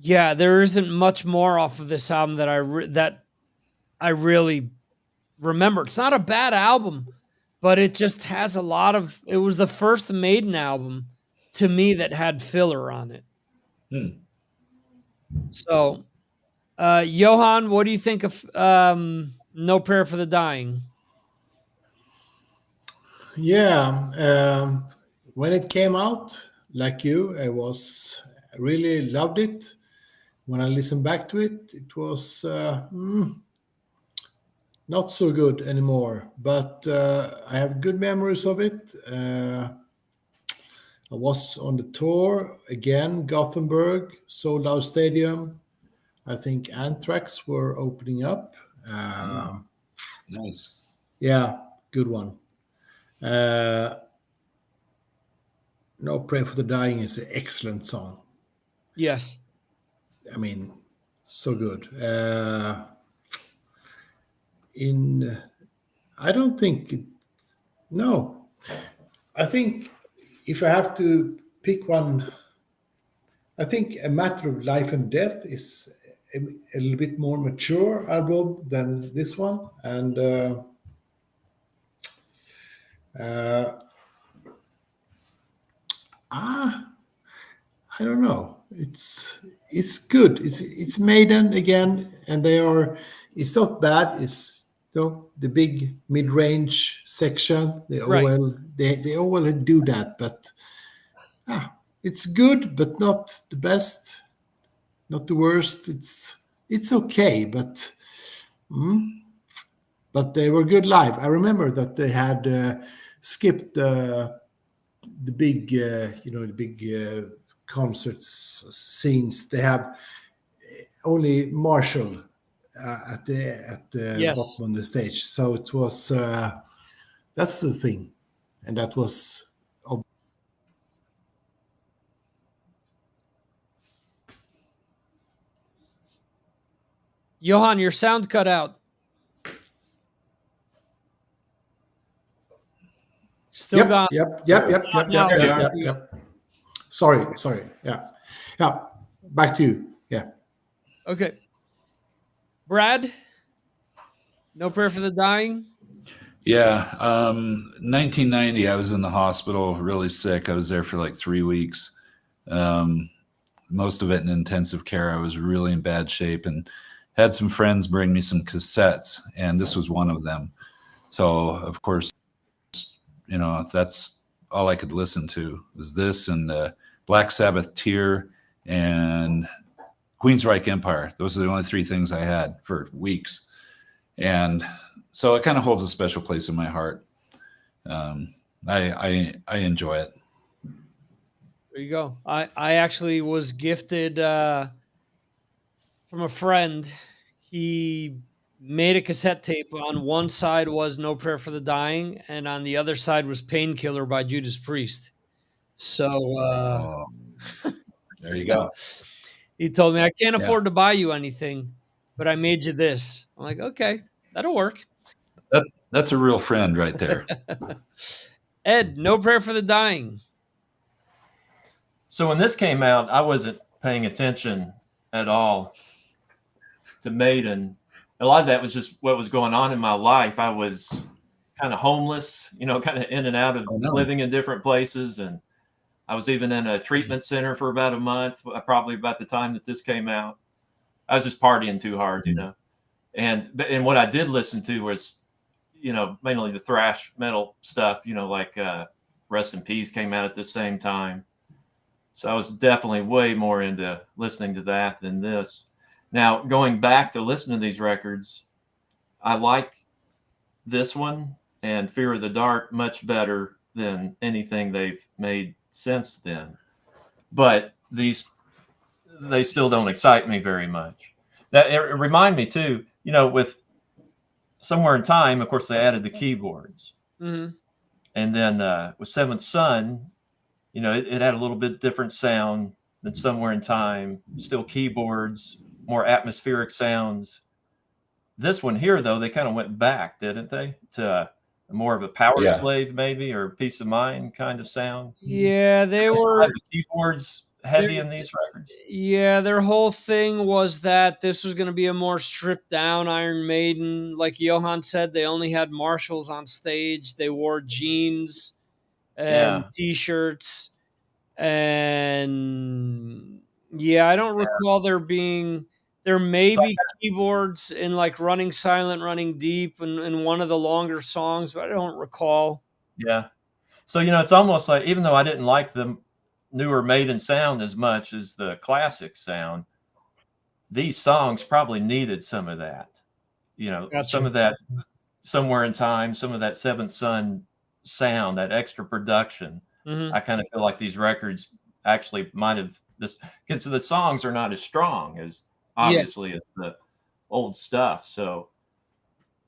Speaker 1: Yeah, there isn't much more off of this album that I really remember. It's not a bad album, but it just has a lot of. It was the first Maiden album to me that had filler on it. So, Johan, what do you think of No Prayer for the Dying?
Speaker 2: Yeah, when it came out, like you, I really loved it. When I listened back to it, it was not so good anymore. But I have good memories of it. I was on the tour again, Gothenburg, sold out stadium. I think Anthrax were opening up.
Speaker 3: Nice.
Speaker 2: Yeah, good one. No Prayer for the Dying is an excellent song.
Speaker 1: Yes.
Speaker 2: I mean, so good. I don't think no. I think if I have to pick one, I think A Matter of Life and Death is a little bit more mature album than this one, and I don't know. It's good. It's Maiden again, and they are. It's not bad. It's the big mid range section. They all do that, but it's good, but not the best, not the worst. It's okay, but they were good live. I remember that they had skipped the big, the big concerts scenes. They have only Marshall at the
Speaker 1: Yes.
Speaker 2: bottom of the stage. So it was that's the thing, and that was.
Speaker 1: Johan, your sound cut out. Still gone.
Speaker 2: Yep. Sorry. Yeah. Back to you. Yeah.
Speaker 1: Okay. Brad, No Prayer for the Dying.
Speaker 3: Yeah. 1990, I was in the hospital, really sick. I was there for like 3 weeks. Most of it in intensive care. I was really in bad shape and had some friends bring me some cassettes, and this was one of them. So, of course, that's all I could listen to was this and Black Sabbath Tear and Queensryche Empire. Those are the only 3 things I had for weeks. And so it kind of holds a special place in my heart. I enjoy it.
Speaker 1: There you go. I actually was gifted from a friend. He made a cassette tape. On one side was No Prayer for the Dying, and on the other side was Painkiller by Judas Priest. So
Speaker 3: there you go.
Speaker 1: He told me, I can't afford to buy you anything, but I made you this. I'm like, okay, that'll work.
Speaker 3: That's a real friend right there.
Speaker 1: Ed, No Prayer for the Dying.
Speaker 4: So when this came out, I wasn't paying attention at all to Maiden. A lot of that was just what was going on in my life. I was kind of homeless, kind of in and out of living in different places. And I was even in a treatment center for about a month, probably about the time that this came out. I was just partying too hard, And what I did listen to was, mainly the thrash metal stuff, like Rest in Peace came out at the same time. So I was definitely way more into listening to that than this. Now, going back to listen to these records, I like this one and Fear of the Dark much better than anything they've made since then. But they still don't excite me very much. That it remind me too, with Somewhere in Time, of course, they added the keyboards.
Speaker 1: Mm-hmm.
Speaker 4: And then with Seventh Son, it had a little bit different sound than Somewhere in Time, still keyboards, more atmospheric sounds. This one here, though, they kind of went back, didn't they, to more of a power slave maybe, or Peace of Mind kind of sound.
Speaker 1: Yeah, they were
Speaker 4: the keyboards heavy in these records.
Speaker 1: Yeah, their whole thing was that this was going to be a more stripped down Iron Maiden. Like Johan said, they only had Marshalls on stage. They wore jeans and t-shirts. And I don't recall there being There may be keyboards in like Running Silent, Running Deep, and one of the longer songs, but I don't recall.
Speaker 4: Yeah. So, it's almost like, even though I didn't like the newer Maiden sound as much as the classic sound, these songs probably needed some of that.
Speaker 1: Gotcha.
Speaker 4: Some of that Somewhere in Time, some of that Seventh Son sound, that extra production.
Speaker 1: Mm-hmm.
Speaker 4: I kind of feel like these records actually might have this, because the songs are not as strong as obviously as the old stuff. So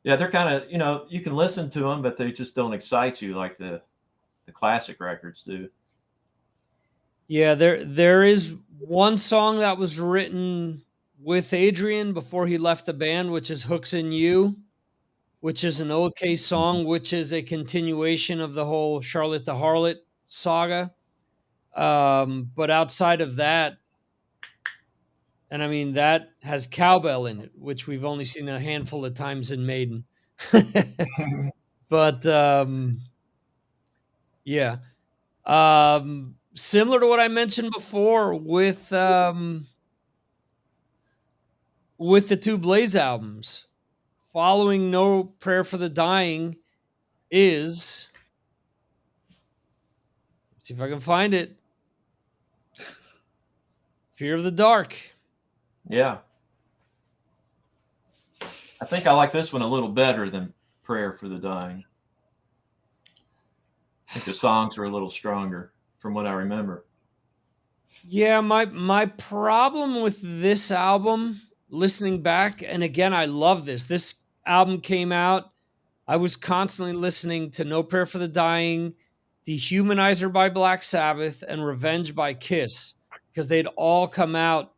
Speaker 4: yeah, they're kind of, you can listen to them, but they just don't excite you like the classic records do.
Speaker 1: Yeah, there is one song that was written with Adrian before he left the band, which is Hooks in You, which is an okay song, which is a continuation of the whole Charlotte the Harlot saga. But outside of that, and I mean, that has cowbell in it, which we've only seen a handful of times in Maiden. But yeah. Similar to what I mentioned before with the two Blaze albums, following No Prayer for the Dying is, see if I can find it, Fear of the Dark.
Speaker 4: Yeah. I think I like this one a little better than Prayer for the Dying. I think the songs are a little stronger from what I remember.
Speaker 1: Yeah, my problem with this album, listening back, and again, I love this. This album came out, I was constantly listening to No Prayer for the Dying, Dehumanizer by Black Sabbath, and Revenge by Kiss, because they'd all come out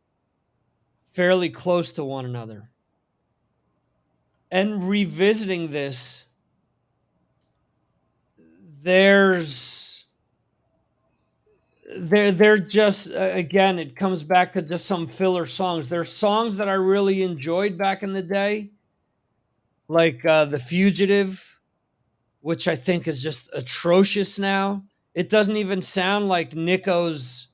Speaker 1: fairly close to one another. And revisiting this, they're just, again, it comes back to just some filler songs. There's songs that I really enjoyed back in the day, like The Fugitive, which I think is just atrocious now. It doesn't even sound like Nico's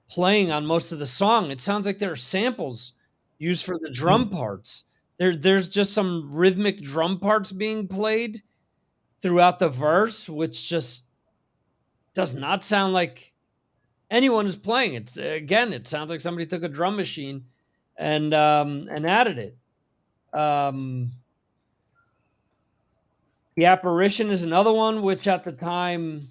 Speaker 1: playing on most of the song. It sounds like there are samples used for the drum parts. There's just some rhythmic drum parts being played throughout the verse, which just does not sound like anyone is playing. It's, again, it sounds like somebody took a drum machine and added it. The Apparition is another one, which at the time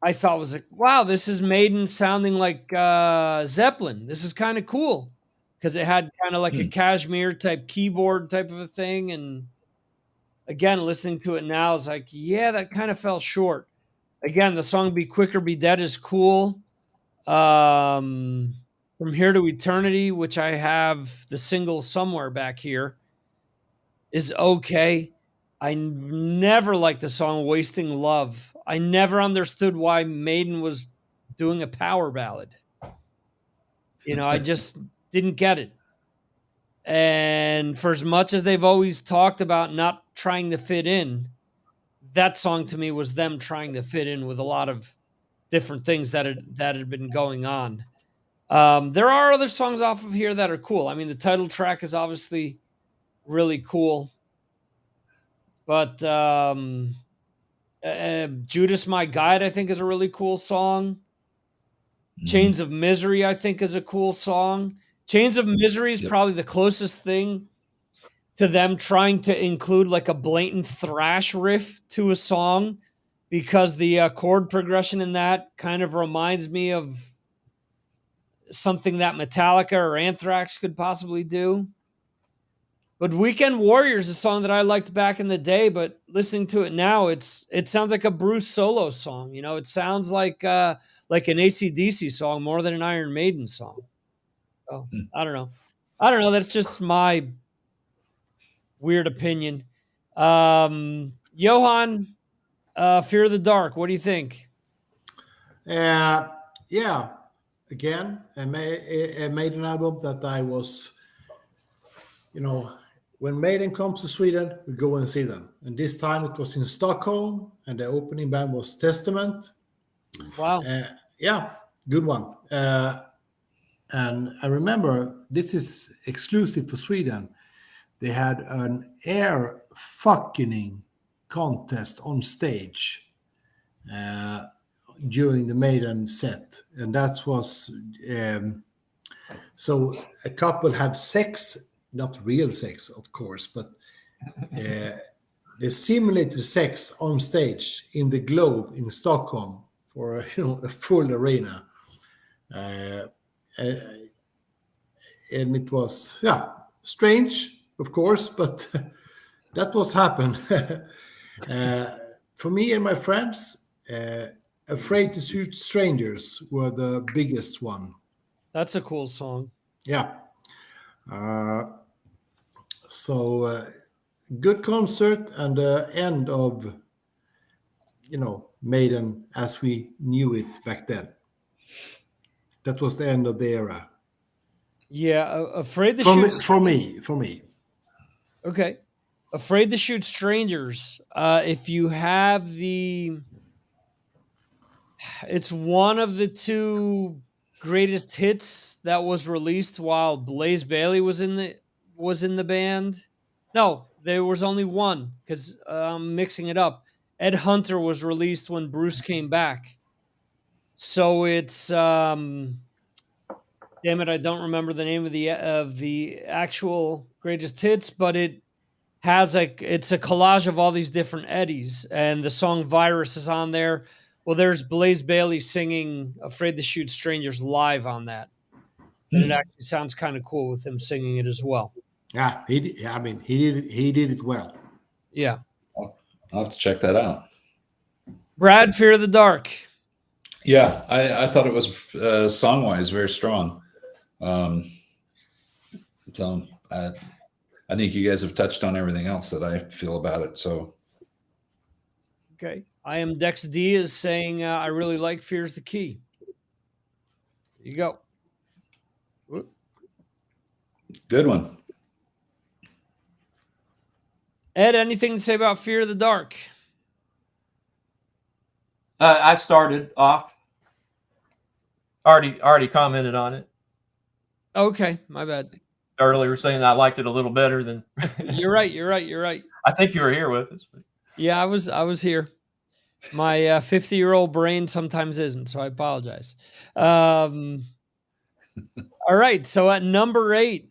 Speaker 1: I thought was like, wow, this is Maiden sounding like Zeppelin. This is kind of cool, because it had kind of like a Kashmir type keyboard type of a thing. And again, listening to it now, it's like, yeah, that kind of fell short. Again, the song Be Quicker, Be Dead is cool. From Here to Eternity, which I have the single somewhere back here, is okay. I never liked the song Wasting Love. I never understood why Maiden was doing a power ballad. I just didn't get it. And for as much as they've always talked about not trying to fit in, that song to me was them trying to fit in with a lot of different things that had been going on. There are other songs off of here that are cool. I mean, the title track is obviously really cool. But Judas My Guide, I think, is a really cool song. Chains of Misery, I think, is a cool song. Chains of Misery is probably the closest thing to them trying to include like a blatant thrash riff to a song, because the chord progression in that kind of reminds me of something that Metallica or Anthrax could possibly do. But Weekend Warriors is a song that I liked back in the day, but listening to it now, it sounds like a Bruce solo song. It sounds like an AC/DC song more than an Iron Maiden song. Oh, I don't know. That's just my weird opinion. Johan, Fear of the Dark, what do you think?
Speaker 2: Yeah. Again, a Maiden album that I was, when Maiden comes to Sweden, we go and see them. And this time it was in Stockholm, and the opening band was Testament.
Speaker 1: Wow.
Speaker 2: Yeah, good one. And I remember this is exclusive for Sweden. They had an air fucking contest on stage during the Maiden set, and that was so a couple had sex, not real sex, of course, but they simulated sex on stage in the Globe in Stockholm for a full arena, and it was strange, of course, but that was happened. For me and my friends, Afraid to Shoot Strangers were the biggest one.
Speaker 1: That's a cool song.
Speaker 2: Yeah. So good concert and the end of, Maiden as we knew it back then. That was the end of the era.
Speaker 1: Yeah, Afraid to Shoot
Speaker 2: for me.
Speaker 1: Okay. Afraid to Shoot Strangers. If you have it's one of the two greatest hits that was released while Blaze Bayley was in the band. No, there was only one because I'm mixing it up. Ed Hunter was released when Bruce came back. So it's damn it, I don't remember the name of the actual greatest hits, but it's a collage of all these different Eddies, and the song Virus is on there. Well, there's Blaze Bayley singing Afraid to Shoot Strangers live on that. And it actually sounds kind of cool with him singing it as well.
Speaker 2: Yeah, he did it well.
Speaker 1: Yeah.
Speaker 3: I'll have to check that out.
Speaker 1: Brad, Fear of the Dark.
Speaker 3: Yeah, I thought it was song-wise very strong. So I think you guys have touched on everything else that I feel about it. So,
Speaker 1: okay, I am Dex D is saying I really like Fear's the Key. There you go. Whoop.
Speaker 3: Good one.
Speaker 1: Ed, anything to say about Fear of the Dark?
Speaker 4: I started off. Already commented on it.
Speaker 1: Okay, my bad.
Speaker 4: Earlier saying I liked it a little better than.
Speaker 1: You're right.
Speaker 4: I think you were here with us.
Speaker 1: Yeah, I was here. My 50-year-old brain sometimes isn't, so I apologize. All right, so at number 8.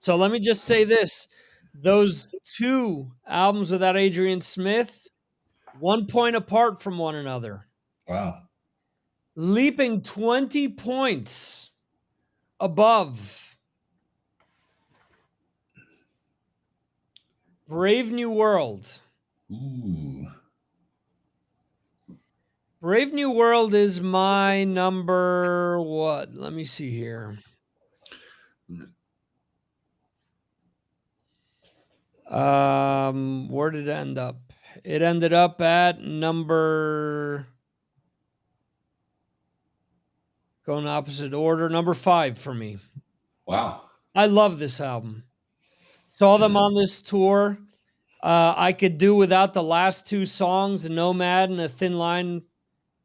Speaker 1: So let me just say this. Those two albums without Adrian Smith, 1 point apart from one another.
Speaker 3: Wow.
Speaker 1: Leaping 20 points above Brave New World.
Speaker 3: Ooh.
Speaker 1: Brave New World is my number what? Let me see here. Where did it end up? It ended up at number, going opposite order, number 5 for me.
Speaker 3: Wow.
Speaker 1: I love this album. Saw them on this tour. I could do without the last 2 songs, Nomad and A Thin Line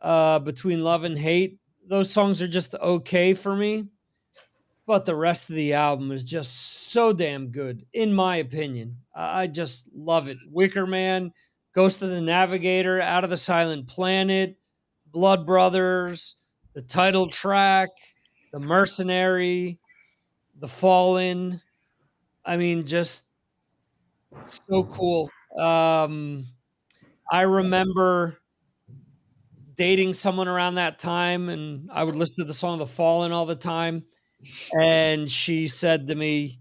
Speaker 1: Between Love and Hate. Those songs are just okay for me. But the rest of the album is just so damn good, in my opinion. I just love it. Wicker Man, Ghost of the Navigator, Out of the Silent Planet, Blood Brothers, the title track, The Mercenary, The Fallen. I mean, just so cool. I remember dating someone around that time, and I would listen to the song The Fallen all the time. And she said to me,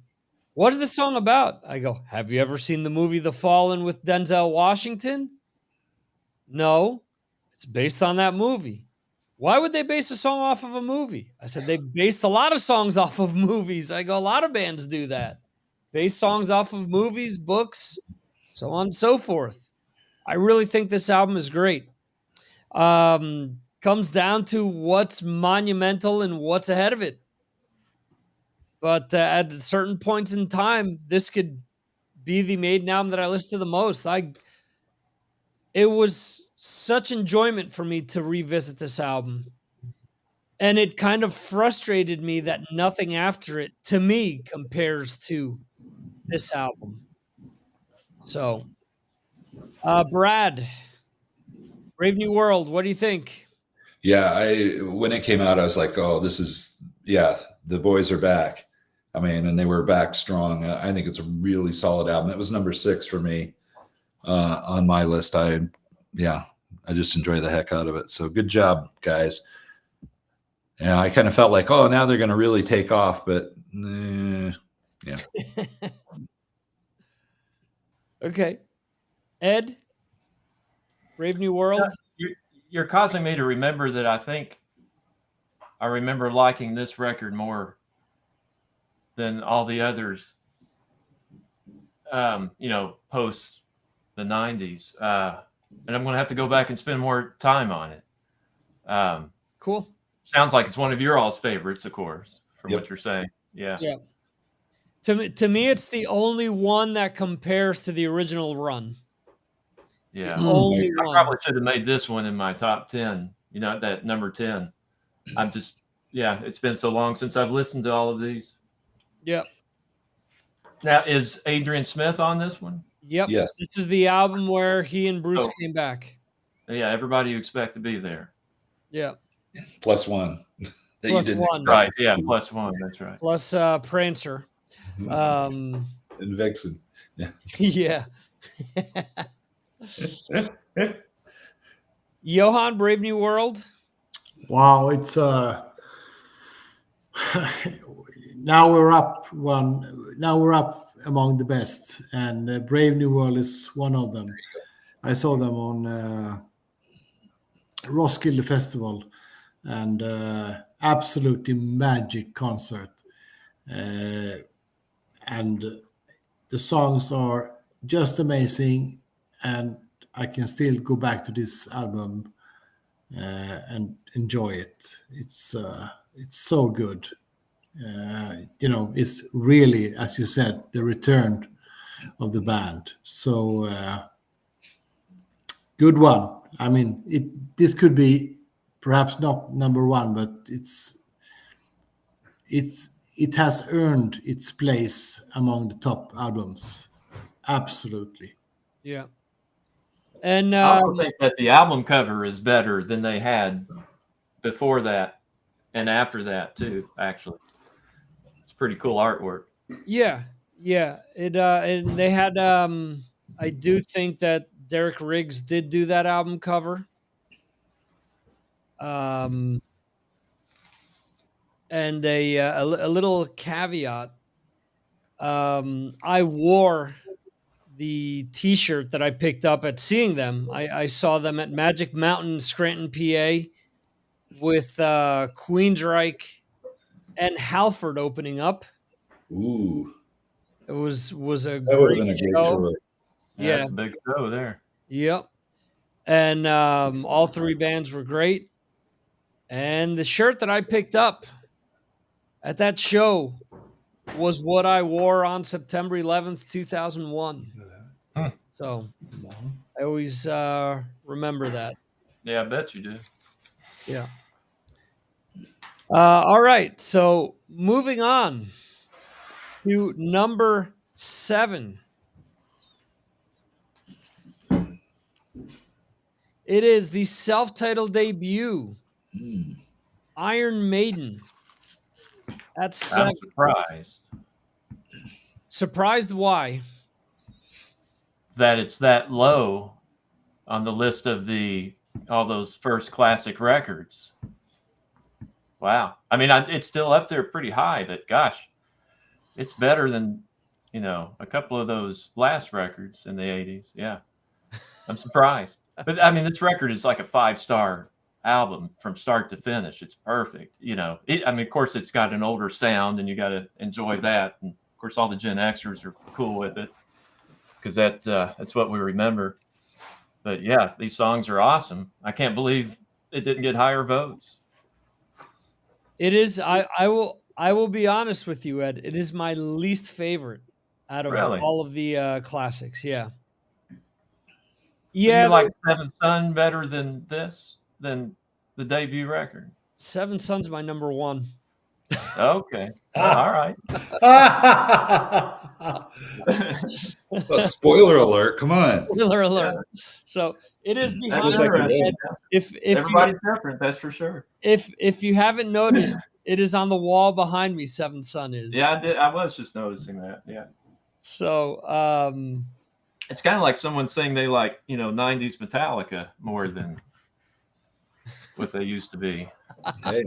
Speaker 1: "What is the song about?" I go, "Have you ever seen the movie The Fallen with Denzel Washington?" "No, it's based on that movie." "Why would they base a song off of a movie?" I said, "They based a lot of songs off of movies." I go, "A lot of bands do that. Base songs off of movies, books, so on and so forth." I really think this album is great. Comes down to what's monumental and what's ahead of it. But at certain points in time, this could be the Maiden album that I listen to the most. It was such enjoyment for me to revisit this album. And it kind of frustrated me that nothing after it, to me, compares to this album. So, Brad, Brave New World, what do you think?
Speaker 3: Yeah, when it came out, I was like, oh, this is, yeah, the boys are back. I mean, and they were back strong. I think it's a really solid album. It was number 6 for me on my list. I just enjoy the heck out of it. So good job, guys. Yeah, I kind of felt like, oh, now they're going to really take off, but yeah.
Speaker 1: Okay. Ed, Brave New World?
Speaker 4: You're causing me to remember that I remember liking this record more than all the others, post the 90s. And I'm going to have to go back and spend more time on it.
Speaker 1: Cool.
Speaker 4: Sounds like it's one of your all's favorites, of course, from what you're saying. Yeah.
Speaker 1: Yeah. To me, it's the only one that compares to the original run.
Speaker 4: Yeah.
Speaker 1: Only
Speaker 4: I
Speaker 1: one.
Speaker 4: probably should have made this one in my top 10, that number 10. It's been so long since I've listened to all of these.
Speaker 1: Yep.
Speaker 4: Now, is Adrian Smith on this one?
Speaker 1: Yep.
Speaker 3: Yes.
Speaker 1: This is the album where he and Bruce came back.
Speaker 4: Yeah, everybody you expect to be there.
Speaker 1: Yeah.
Speaker 3: +1.
Speaker 1: +1.
Speaker 4: Right, yeah, +1, that's right.
Speaker 1: Plus Prancer.
Speaker 3: And Vixen. Yeah.
Speaker 1: Yeah. Johan, Brave New World?
Speaker 2: Wow, it's now we're up among the best, and Brave New World is one of them. I saw them on Roskilde Festival, and absolutely magic concert. And the songs are just amazing, and I can still go back to this album and enjoy it. It's so good. It's really, as you said, the return of the band. So good one. I mean, this could be perhaps not number 1, but it has earned its place among the top albums. Absolutely.
Speaker 1: Yeah. And
Speaker 4: I also think that the album cover is better than they had before that and after that too, actually. It's pretty cool artwork.
Speaker 1: Yeah. It and they had I do think that Derek Riggs did do that album cover. And a little caveat. I wore the T-shirt that I picked up at seeing them. I saw them at Magic Mountain, Scranton, PA, with Queensryche and Halford opening up.
Speaker 3: Ooh.
Speaker 1: It was a
Speaker 3: That would have
Speaker 1: great
Speaker 3: been a great
Speaker 1: show.
Speaker 3: tour.
Speaker 1: Yeah.
Speaker 4: That's a big show there.
Speaker 1: Yep. And all 3 bands were great. And the shirt that I picked up at that show was what I wore on September 11th, 2001. So I always remember that.
Speaker 4: Yeah, I bet you do.
Speaker 1: Yeah. All right. So moving on to number 7. It is the self-titled debut, Iron Maiden. That's
Speaker 4: I'm surprised
Speaker 1: surprised why?
Speaker 4: that it's that low on the list of all those first classic records. Wow. I mean, it's still up there pretty high, but gosh, it's better than, a couple of those last records in the 80s. Yeah. I'm surprised. But I mean, this record is like a 5-star album from start to finish. It's perfect. Of course, it's got an older sound, and you got to enjoy that. And of course, all the Gen Xers are cool with it because that's what we remember. But yeah, these songs are awesome. I can't believe it didn't get higher votes.
Speaker 1: It is. I will be honest with you, Ed. It is my least favorite out of all of the classics. Yeah.
Speaker 4: Yeah. You like Seventh Son better than the debut record?
Speaker 1: Seven Son's my number one.
Speaker 4: Okay. All right.
Speaker 3: Well, spoiler alert! Come on.
Speaker 1: Spoiler alert. So it is behind.
Speaker 3: Wish I could
Speaker 4: Interesting.
Speaker 3: win.
Speaker 1: If
Speaker 4: Everybody's different, that's for sure.
Speaker 1: if you haven't noticed, it is on the wall behind me. Seven Son is.
Speaker 4: Yeah, I did. I was just noticing that. Yeah.
Speaker 1: So
Speaker 4: It's kind of like someone saying they like, 90s Metallica more than what they used to be.
Speaker 3: Hey,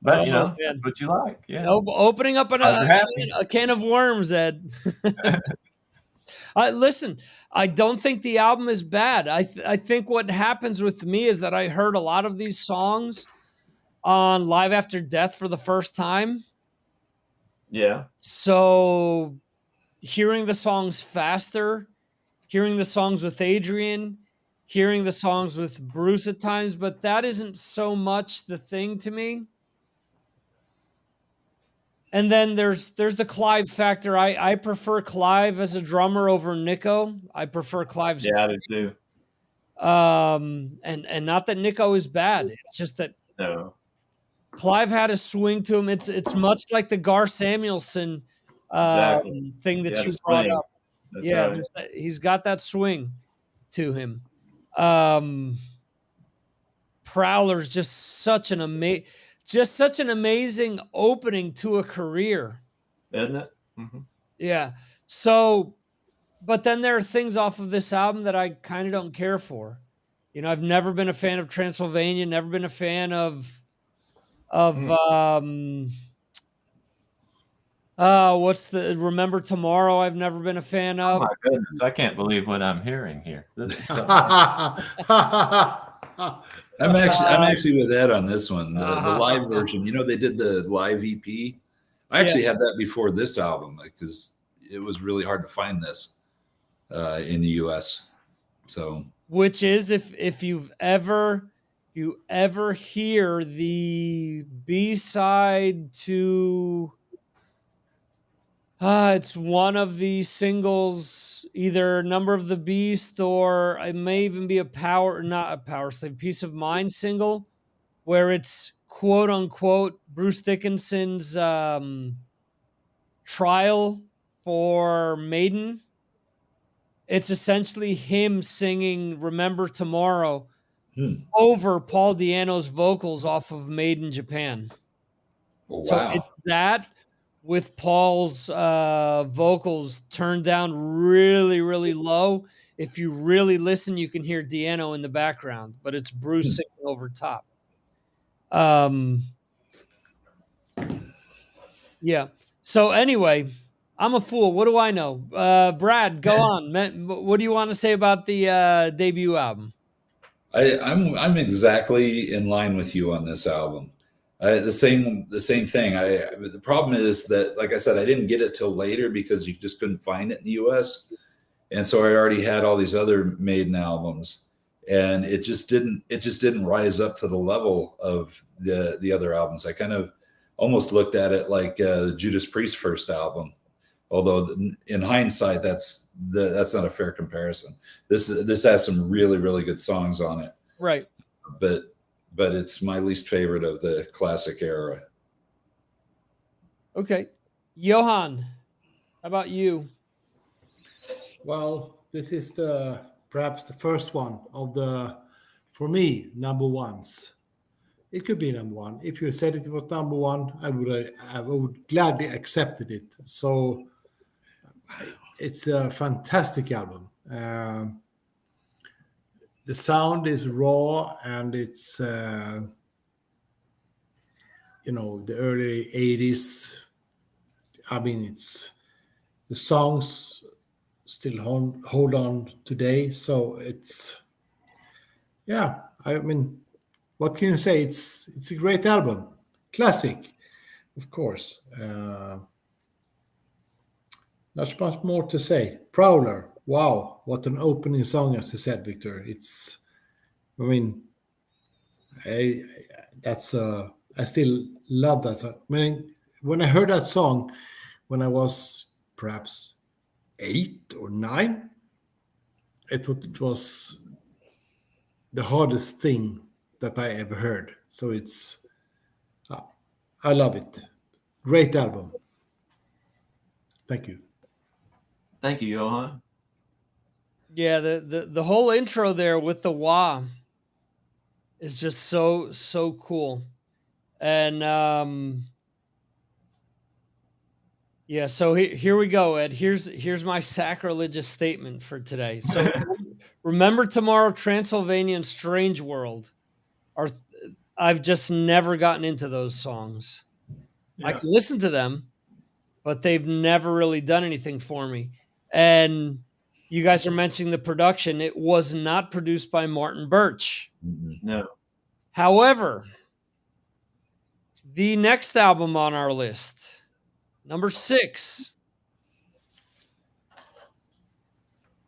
Speaker 4: But,
Speaker 1: man.
Speaker 4: that's what you like. Yeah.
Speaker 1: Opening up a can of worms, Ed. Listen, I don't think the album is bad. I think what happens with me is that I heard a lot of these songs on Live After Death for the first time.
Speaker 4: Yeah.
Speaker 1: So hearing the songs faster, hearing the songs with Adrian, hearing the songs with Bruce at times, but that isn't so much the thing to me. And then there's the Clive factor. I prefer Clive as a drummer over Nico. I prefer Clive's.
Speaker 4: Yeah, I do too.
Speaker 1: And not that Nico is bad. It's just that
Speaker 4: No.
Speaker 1: Clive had a swing to him. It's much like the Gar Samuelson
Speaker 4: Exactly.
Speaker 1: thing that
Speaker 4: Yeah,
Speaker 1: you
Speaker 4: the
Speaker 1: brought
Speaker 4: swing.
Speaker 1: up.
Speaker 4: That's
Speaker 1: Yeah,
Speaker 4: right.
Speaker 1: he's got that swing to him. Prowler's just such an amazing opening to a career,
Speaker 4: Isn't it? Mm-hmm.
Speaker 1: Yeah. So, but then there are things off of this album that I kind of don't care for. I've never been a fan of Transylvania, never been a fan of what's the Remember Tomorrow, I've never been a fan
Speaker 4: Oh
Speaker 1: of.
Speaker 4: my goodness, I can't believe what I'm hearing here. This is
Speaker 3: I'm actually with Ed on this one. The live version, they did the live EP. I actually had that before this album because it was really hard to find this in the US. So,
Speaker 1: which is if you ever hear the B-side to it's one of the singles, either Number of the Beast or it may even be not a Power Slave, Peace of Mind single, where it's quote unquote Bruce Dickinson's trial for Maiden. It's essentially him singing Remember Tomorrow over Paul Di'Anno's vocals off of Maiden Japan.
Speaker 3: wow.
Speaker 1: So it's that with Paul's vocals turned down really, really low. If you really listen, you can hear Di'Anno in the background, but it's Bruce singing over top. Yeah. So anyway, I'm a fool. What do I know? Brad, go on. What do you want to say about the debut album?
Speaker 3: I'm exactly in line with you on this album. The same thing. The problem is that, like I said, I didn't get it till later because you just couldn't find it in the US, and so I already had all these other Maiden albums, and it just didn't rise up to the level of the other albums. I kind of almost looked at it like Judas Priest's first album, although in hindsight that's not a fair comparison. This has some really, really good songs on it,
Speaker 1: right?
Speaker 3: But it's my least favorite of the classic era.
Speaker 1: Okay. Johan, how about you?
Speaker 2: Well, this is perhaps the first one of the, for me, number ones. It could be number one. If you said it was number one, I would gladly accepted it. So it's a fantastic album. The sound is raw, and it's the early 80s. I mean, it's the songs still hold on today. So it's I mean, what can you say? It's a great album, classic, of course. Not much more to say. Prowler. Wow, what an opening song, as you said, Victor. I still love that song. I mean, when I heard that song when I was perhaps 8 or 9, I thought it was the hardest thing that I ever heard. So I love it. Great album. Thank you.
Speaker 4: Thank you, Johan.
Speaker 1: Yeah, the whole intro there with the wah is just so cool. And yeah, so here we go, Ed. Here's my sacrilegious statement for today. So Remember Tomorrow, Transylvania, and Strange World are I've just never gotten into those songs. I
Speaker 4: Yeah.
Speaker 1: can listen to them, but they've never really done anything for me. And you guys are mentioning the production. It was not produced by Martin Birch.
Speaker 4: No.
Speaker 1: However, the next album on our list, number 6,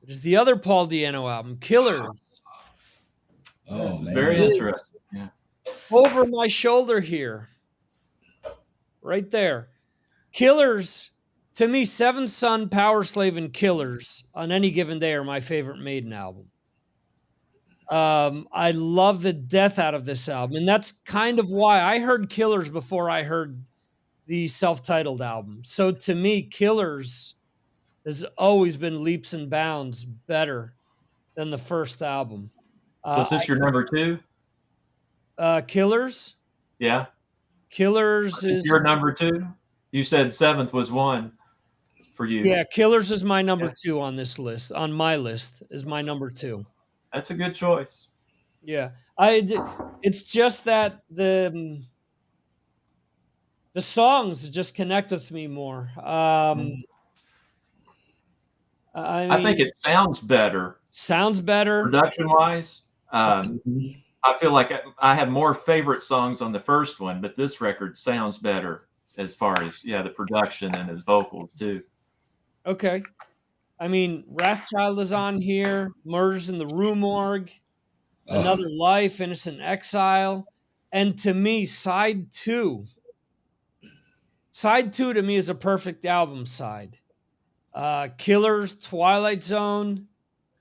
Speaker 1: it is the other Paul Di'Anno album, Killers.
Speaker 3: Oh,
Speaker 4: This is
Speaker 3: man.
Speaker 4: very
Speaker 1: It is
Speaker 4: interesting. Yeah.
Speaker 1: over my shoulder here, right there. Killers, to me, Seventh Son, Power Slave, and Killers on any given day are my favorite Maiden album. I love the death out of this album, and that's kind of why I heard Killers before I heard the self-titled album. So to me, Killers has always been leaps and bounds better than the first album.
Speaker 4: So is this your number 2?
Speaker 1: Killers?
Speaker 4: Yeah.
Speaker 1: Killers is
Speaker 4: your number 2? You said 7th was 1 for you.
Speaker 1: Yeah, Killers is my number 2 on this list. On my list is my number 2.
Speaker 4: That's a good choice.
Speaker 1: Yeah. It's just that the songs just connect with me more.
Speaker 4: I think it sounds better.
Speaker 1: Sounds better.
Speaker 4: Production-wise. I feel like I have more favorite songs on the first one, but this record sounds better as far as, the production and his vocals, too.
Speaker 1: Okay. I mean, Wrathchild is on here, Murders in the Rue Morgue, Another Life, Innocent Exile, and to me, side 2 to me is a perfect album side. Killers, Twilight Zone,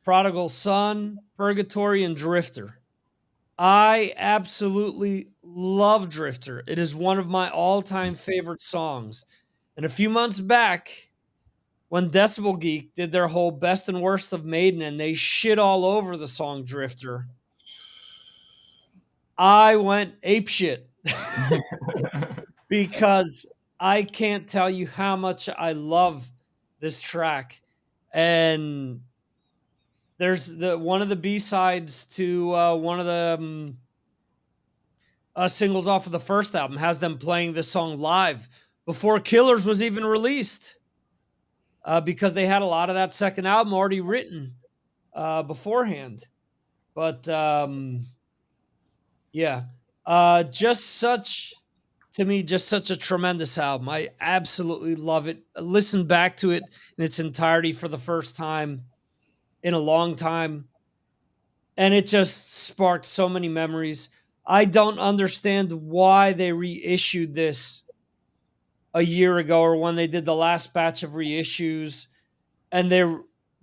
Speaker 1: Prodigal Son, Purgatory, and Drifter. I absolutely love Drifter. It is one of my all-time favorite songs. And a few months back, when Decibel Geek did their whole best and worst of Maiden and they shit all over the song Drifter, I went apeshit because I can't tell you how much I love this track. And there's one of the B-sides to one of the singles off of the first album has them playing this song live before Killers was even released, because they had a lot of that second album already written beforehand. But just such a tremendous album. I absolutely love it. I listened back to it in its entirety for the first time in a long time, and it just sparked so many memories. I don't understand why they reissued this a year ago or when they did the last batch of reissues and they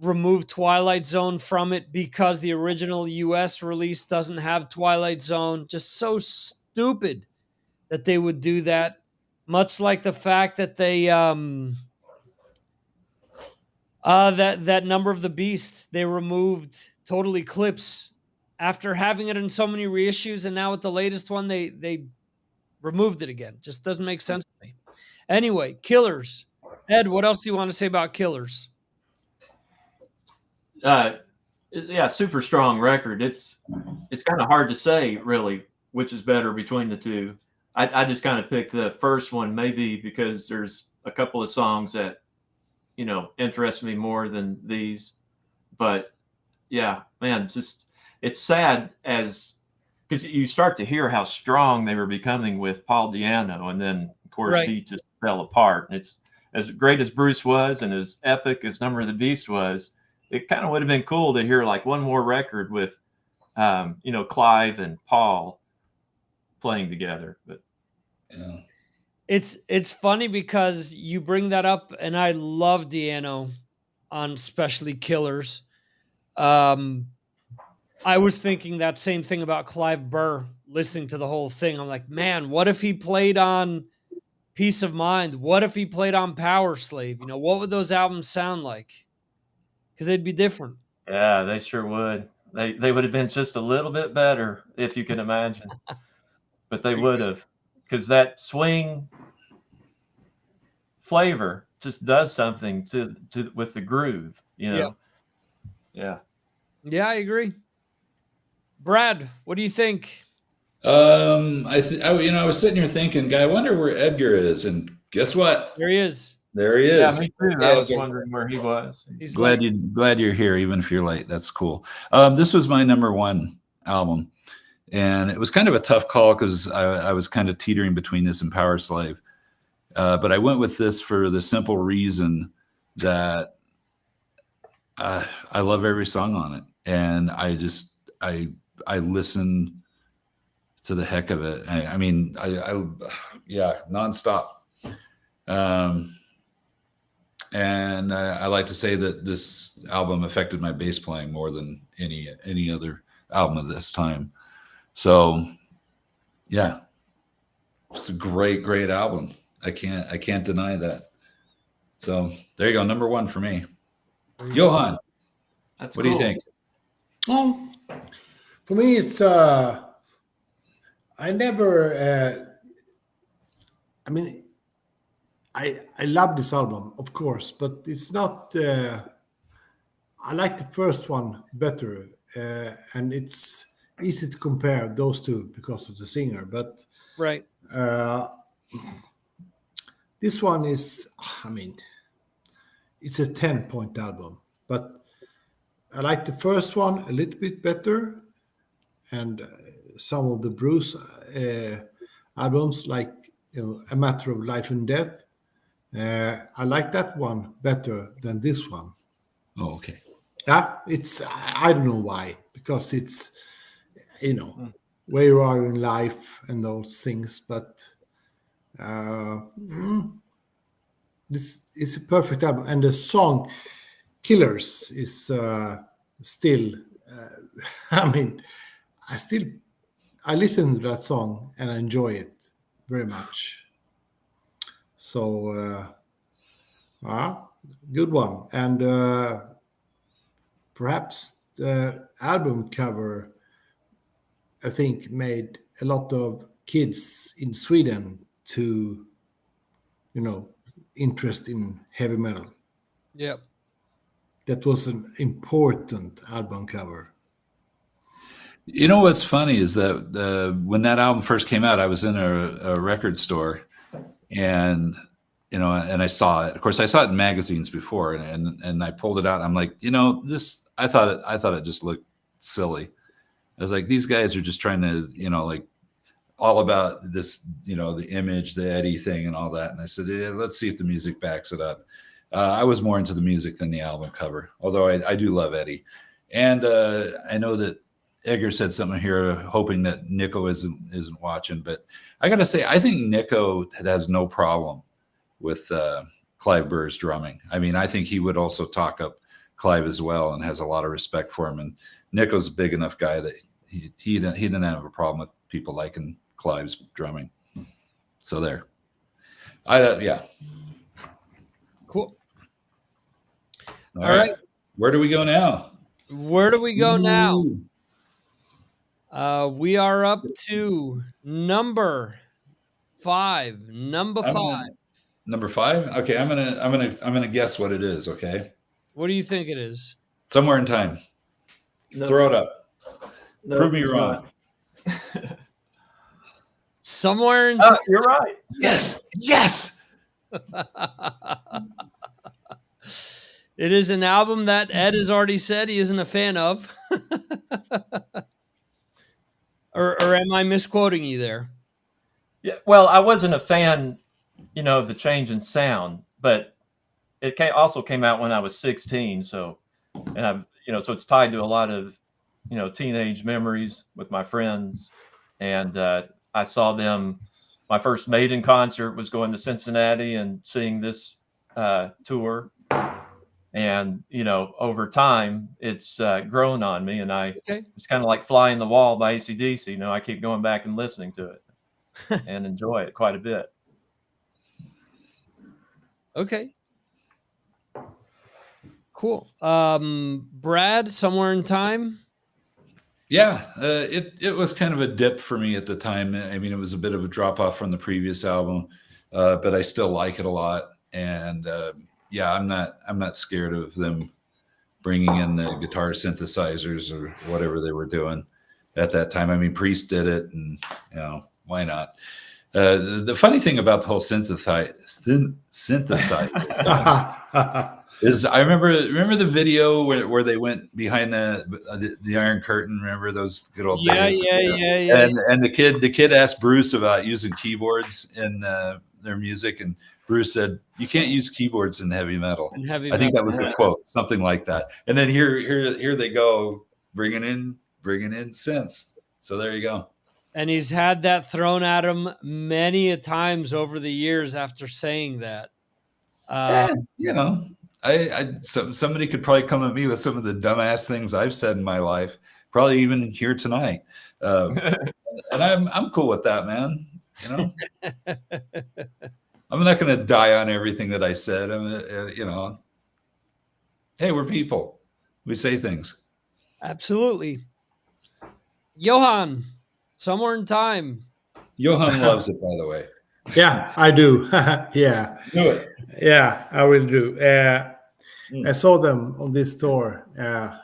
Speaker 1: removed Twilight Zone from it because the original US release doesn't have Twilight Zone. Just so stupid that they would do that. Much like the fact that they that Number of the Beast, they removed Total Eclipse after having it in so many reissues, and now with the latest one, they removed it again. Just doesn't make sense to me. Anyway, Killers. Ed, what else do you want to say about Killers?
Speaker 4: Super strong record. It's kind of hard to say really which is better between the two. I just kind of picked the first one, maybe because there's a couple of songs that interest me more than these. But yeah, man, just it's sad because you start to hear how strong they were becoming with Paul Di'Anno, and then of course he just fell apart. And it's as great as Bruce was and as epic as Number of the Beast was. It kind of would have been cool to hear like one more record with, Clive and Paul playing together. But
Speaker 3: yeah,
Speaker 1: it's funny because you bring that up, and I love Di'Anno on especially Killers. I was thinking that same thing about Clive Burr, listening to the whole thing. I'm like, man, what if he played on Peace of Mind? What if he played on Power Slave? You know, what would those albums sound like? Because they'd be different.
Speaker 4: Yeah, they sure would. They would have been just a little bit better, if you can imagine. But they would have, because that swing flavor just does something to with the groove, you know. Yeah.
Speaker 1: Yeah, I agree. Brad, what do you think?
Speaker 3: I was sitting here thinking, guy, I wonder where Edgar is, and guess what?
Speaker 1: There he is.
Speaker 3: There he
Speaker 4: Yeah,
Speaker 3: is.
Speaker 4: me too. I was wondering where he was.
Speaker 1: He's
Speaker 3: Glad
Speaker 1: like,
Speaker 3: you're here, even if you're late. That's cool. This was my number one album, and it was kind of a tough call because I was kind of teetering between this and Power Slave, but I went with this for the simple reason that I love every song on it, and I listen to the heck of it. I mean, yeah, nonstop. And I like to say that this album affected my bass playing more than any other album of this time. So, yeah, it's a great album. I can't deny that. So there you go, number one for me. Johan,
Speaker 4: That's
Speaker 3: what do you think?
Speaker 2: Well, for me, it's I never. I mean, I love this album, of course, but it's not. I like the first one better, and it's easy to compare those two because of the singer. But
Speaker 1: right.
Speaker 2: This one is, I mean, it's a 10-point album, but I like the first one a little bit better, and some of the Bruce albums, like A Matter of Life and Death, I like that one better than this one.
Speaker 3: Oh, okay.
Speaker 2: Yeah, I don't know why, because it's where you are in life and those things, but this is a perfect album, and the song Killers is still I mean, I listen to that song and I enjoy it very much. So good one. And perhaps the album cover, I think, made a lot of kids in Sweden to interest in heavy metal.
Speaker 1: Yep.
Speaker 2: That was an important album cover.
Speaker 3: You know what's funny is that when that album first came out, I was in a record store, and I saw it. Of course, I saw it in magazines before, and I pulled it out. I'm like, this. I thought it just looked silly. I was like, these guys are just trying to, like, all about this, the image, the Eddie thing, and all that. And I said, yeah, let's see if the music backs it up. I was more into the music than the album cover, although I do love Eddie. And I know that Edgar said something here, hoping that Nico isn't watching. But I got to say, I think Nico has no problem with Clive Burr's drumming. I mean, I think he would also talk up Clive as well, and has a lot of respect for him. And Nico's a big enough guy that he didn't have a problem with people liking Clive's drumming. So there. Yeah.
Speaker 1: Cool.
Speaker 3: All right. Where do we go now?
Speaker 1: Where do we go now? We are up to number 5. Number 5.
Speaker 3: Number 5? Okay, I'm gonna guess what it is, okay?
Speaker 1: What do you think it is?
Speaker 3: Somewhere in Time. No. Throw it up. No, prove me wrong.
Speaker 1: Somewhere in Time.
Speaker 4: You're right.
Speaker 3: Yes.
Speaker 1: It is an album that Ed has already said he isn't a fan of. or am I misquoting you there?
Speaker 4: Yeah, well, I wasn't a fan, of the change in sound, but it also came out when I was 16. So, and so it's tied to a lot of, teenage memories with my friends. And I saw them. My first Maiden concert was going to Cincinnati and seeing this tour. And, over time, it's grown on me. And
Speaker 1: Okay.
Speaker 4: it's kind of like Flying the Wall by AC/DC. I keep going back and listening to it and enjoy it quite a bit.
Speaker 1: Okay. Cool. Brad, Somewhere in Time.
Speaker 3: Yeah, it was kind of a dip for me at the time. I mean, it was a bit of a drop off from the previous album, but I still like it a lot. And yeah, I'm not scared of them bringing in the guitar synthesizers or whatever they were doing at that time. I mean, Priest did it, and why not? The funny thing about the whole synthesizer is I remember the video where they went behind the Iron Curtain. Remember those good old days?
Speaker 1: Yeah.
Speaker 3: And the kid asked Bruce about using keyboards in their music, and Bruce said, "You can't use keyboards in heavy metal." I think that was the quote, something like that. And then here they go bringing in synths. So there you go.
Speaker 1: And he's had that thrown at him many a times over the years after saying that.
Speaker 3: Somebody could probably come at me with some of the dumbass things I've said in my life, probably even here tonight. And I'm cool with that, man. I'm not going to die on everything that I said. Hey, we're people. We say things.
Speaker 1: Absolutely. Johan, Somewhere in Time.
Speaker 3: Johan loves it, by the way.
Speaker 2: Yeah, I do. Yeah.
Speaker 3: Do it.
Speaker 2: Yeah, I will do. I saw them on this tour. I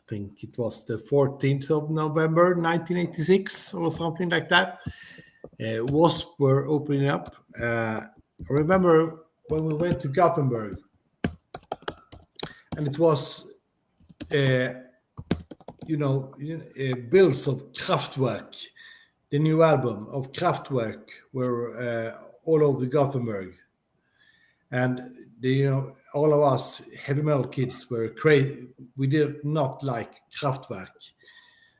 Speaker 2: think it was the 14th of November, 1986 or something like that. Wasp were opening up. I remember when we went to Gothenburg, and it was, Bills of Kraftwerk. The new album of Kraftwerk were all over the Gothenburg. And all of us heavy metal kids were crazy. We did not like Kraftwerk,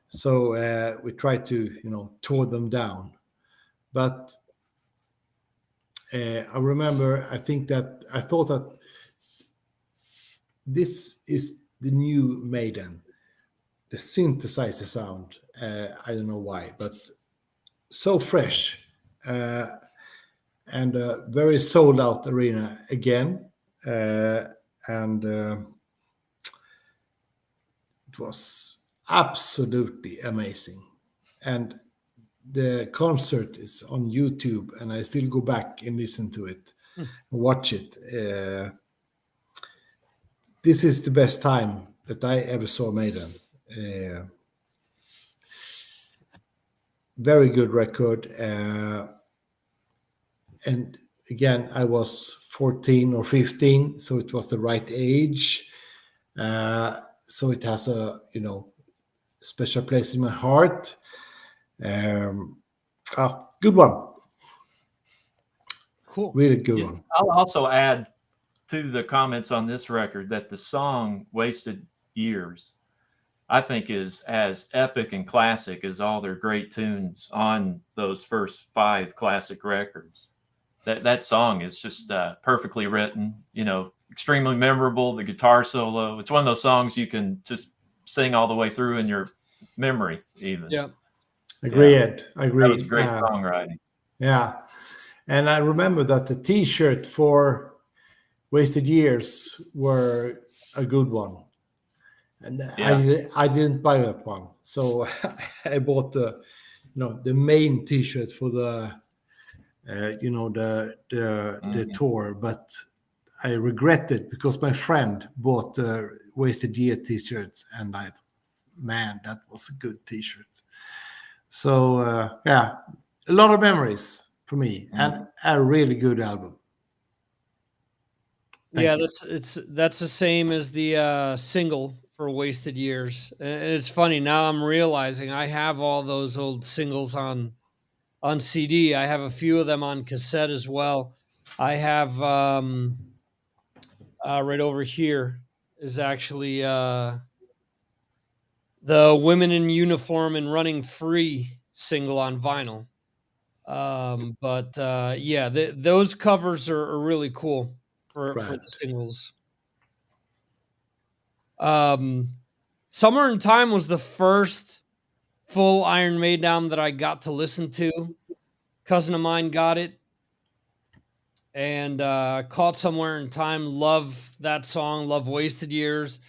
Speaker 2: so we tried to tore them down. But I remember, I thought that this is the new Maiden, the synthesizer sound. I don't know why, but so fresh. And a very sold out arena again. And it was absolutely amazing. And the concert is on YouTube, and I still go back and listen to it, watch it. This is the best time that I ever saw Maiden. Very good record. And again, I was 14 or 15, so it was the right age. So it has a special place in my heart. Good one.
Speaker 1: Cool.
Speaker 2: Really good one.
Speaker 4: I'll also add to the comments on this record that the song "Wasted Years" I think is as epic and classic as all their great tunes on those first 5 classic records. That song is just perfectly written, extremely memorable. The guitar solo, it's one of those songs you can just sing all the way through in your memory even.
Speaker 1: Yeah.
Speaker 2: Agreed.
Speaker 4: That was great songwriting.
Speaker 2: Yeah. And I remember that the t-shirt for Wasted Years were a good one. And I didn't buy that one. So I bought the main t-shirt for the the tour, but I regret it because my friend bought Wasted Year t-shirts, and I thought, man, that was a good t-shirt. So a lot of memories for me, and a really good album. Thank you.
Speaker 1: That's the same as the single for Wasted Years. And it's funny, now I'm realizing I have all those old singles on CD. I have a few of them on cassette as well. I have right over here is actually the Women in Uniform and Running Free single on vinyl. Those covers are really cool for the singles. Somewhere in Time was the first full Iron Maiden album that I got to listen to. Cousin of mine got it, and caught Somewhere in Time. Love that song. Love Wasted Years.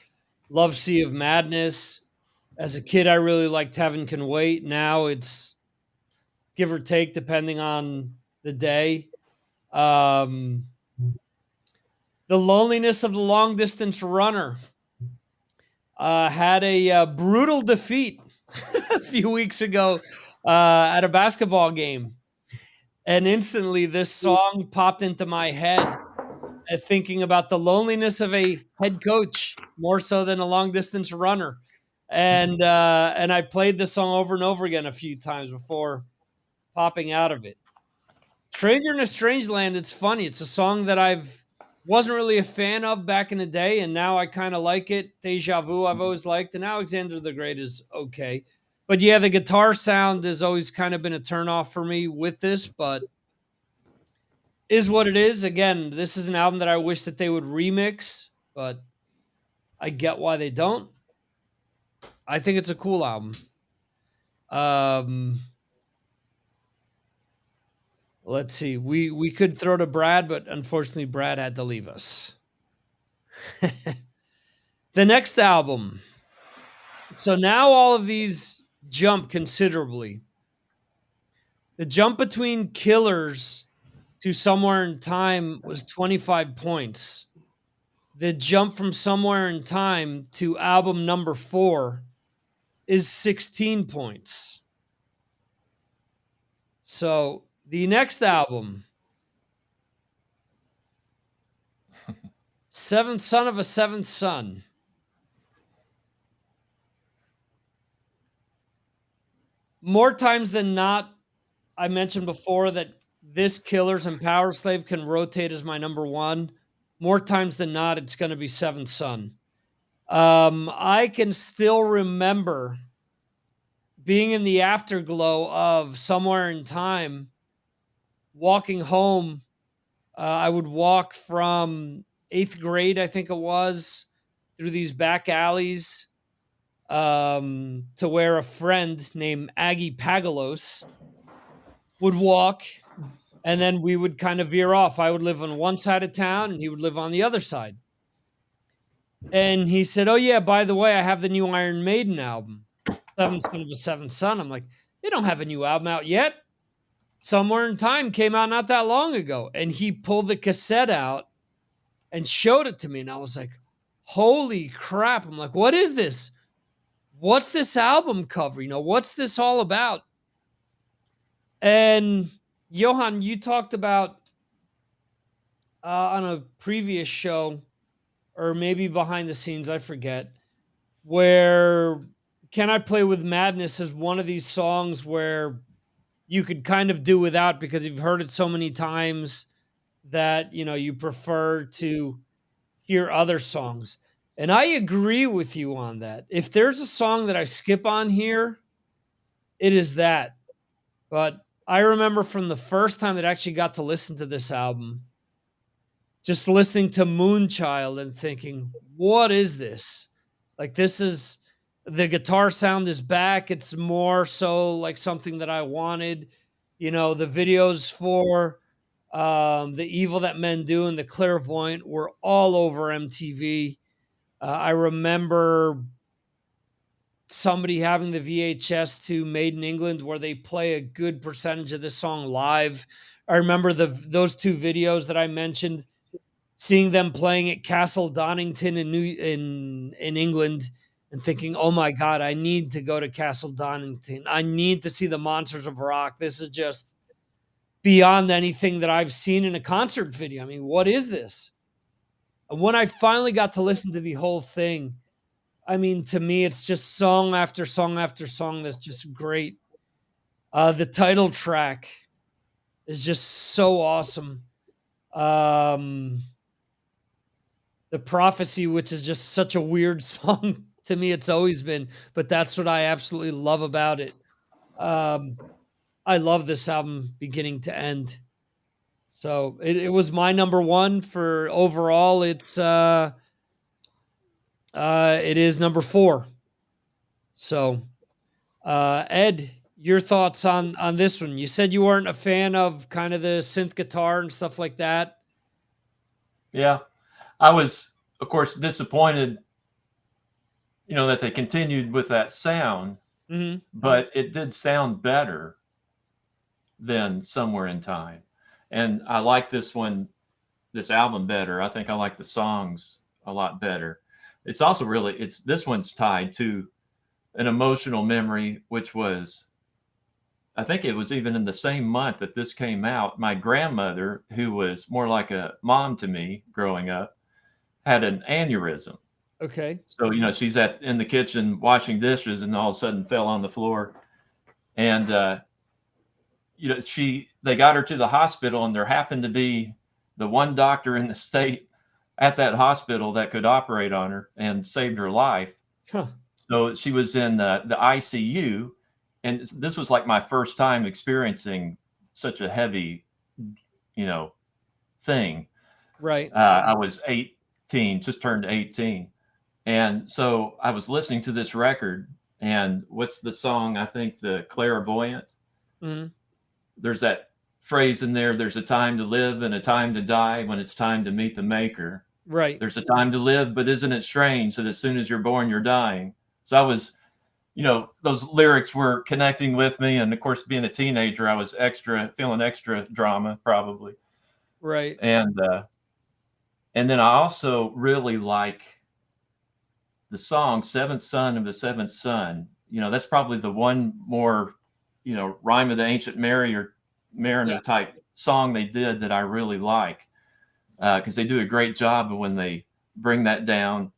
Speaker 1: Love Sea of Madness. As a kid, I really liked Heaven Can Wait. Now it's give or take depending on the day. The Loneliness of the Long Distance Runner had a brutal defeat a few weeks ago at a basketball game. And instantly this song popped into my head, thinking about the loneliness of a head coach more so than a long distance runner. And I played the song over and over again a few times before popping out of it. Stranger in a Strange Land, it's funny. It's a song that wasn't really a fan of back in the day, and now I kind of like it. Deja Vu I've always liked, and Alexander the Great is okay. But yeah, the guitar sound has always kind of been a turnoff for me with this, but is what it is. Again, this is an album that I wish that they would remix, but I get why they don't. I think it's a cool album. Let's see. We could throw to Brad, but unfortunately Brad had to leave us. The next album. So now all of these jump considerably. The jump between Killers to Somewhere in Time was 25 points. The jump from Somewhere in Time to album number 4 is 16 points. So the next album, Seventh Son of a Seventh Son. More times than not, I mentioned before that this Killers and Power Slave can rotate as my number 1. More times than not, it's going to be Seventh Son. I can still remember being in the afterglow of Somewhere in Time, walking home. I would walk from 8th grade, I think it was, through these back alleys to where a friend named Aggie Pagalos would walk, and then we would kind of veer off. I would live on one side of town, and he would live on the other side. And he said, "Oh, yeah, by the way, I have the new Iron Maiden album, Seventh Son of a Seventh Son." I'm like, they don't have a new album out yet. Somewhere in Time came out not that long ago. And he pulled the cassette out and showed it to me. And I was like, holy crap. I'm like, what is this? What's this album cover? What's this all about? And Johan, you talked about on a previous show, or maybe behind the scenes, I forget, where Can I Play With Madness is one of these songs where you could kind of do without because you've heard it so many times that, you prefer to hear other songs. And I agree with you on that. If there's a song that I skip on here, it is that. But I remember from the first time that I actually got to listen to this album, just listening to Moonchild and thinking, what is this? Like, this is, the guitar sound is back. It's more so like something that I wanted. The videos for The Evil That Men Do and The Clairvoyant were all over MTV. I remember somebody having the VHS to Made in England where they play a good percentage of this song live. I remember those 2 videos that I mentioned, seeing them playing at Castle Donington in England and thinking, oh my God, I need to go to Castle Donington. I need to see the Monsters of Rock. This is just beyond anything that I've seen in a concert video. I mean, what is this? And when I finally got to listen to the whole thing, I mean, to me, it's just song after song after song that's just great. The title track is just so awesome. The Prophecy, which is just such a weird song to me, it's always been, but that's what I absolutely love about it. I love this album beginning to end. So it was my number 1 for overall. It's It is number 4. So, Ed, your thoughts on this one? You said you weren't a fan of kind of the synth guitar and stuff like that.
Speaker 4: Yeah, I was, of course, disappointed, that they continued with that sound, but it did sound better than Somewhere in Time. And I like this album better. I think I like the songs a lot better. It's also this one's tied to an emotional memory, which was, I think it was even in the same month that this came out. My grandmother, who was more like a mom to me growing up, had an aneurysm.
Speaker 1: Okay.
Speaker 4: So, she's in the kitchen washing dishes and all of a sudden fell on the floor. And, they got her to the hospital, and there happened to be the one doctor in the state at that hospital that could operate on her and saved her life.
Speaker 1: Huh.
Speaker 4: So she was in the ICU, and this was like my first time experiencing such a heavy, thing.
Speaker 1: Right.
Speaker 4: I was 18, just turned 18. And so I was listening to this record, and what's the song? I think the Clairvoyant.
Speaker 1: Mm-hmm.
Speaker 4: There's that phrase in there, there's a time to live and a time to die when it's time to meet the maker.
Speaker 1: Right.
Speaker 4: There's a time to live, but isn't it strange that as soon as you're born, you're dying? So I was, those lyrics were connecting with me. And of course, being a teenager, I was feeling extra drama probably.
Speaker 1: Right.
Speaker 4: And then I also really like the song Seventh Son of the Seventh Son. That's probably the one more, Rhyme of the Ancient Mariner type song they did that I really like, because they do a great job of when they bring that down.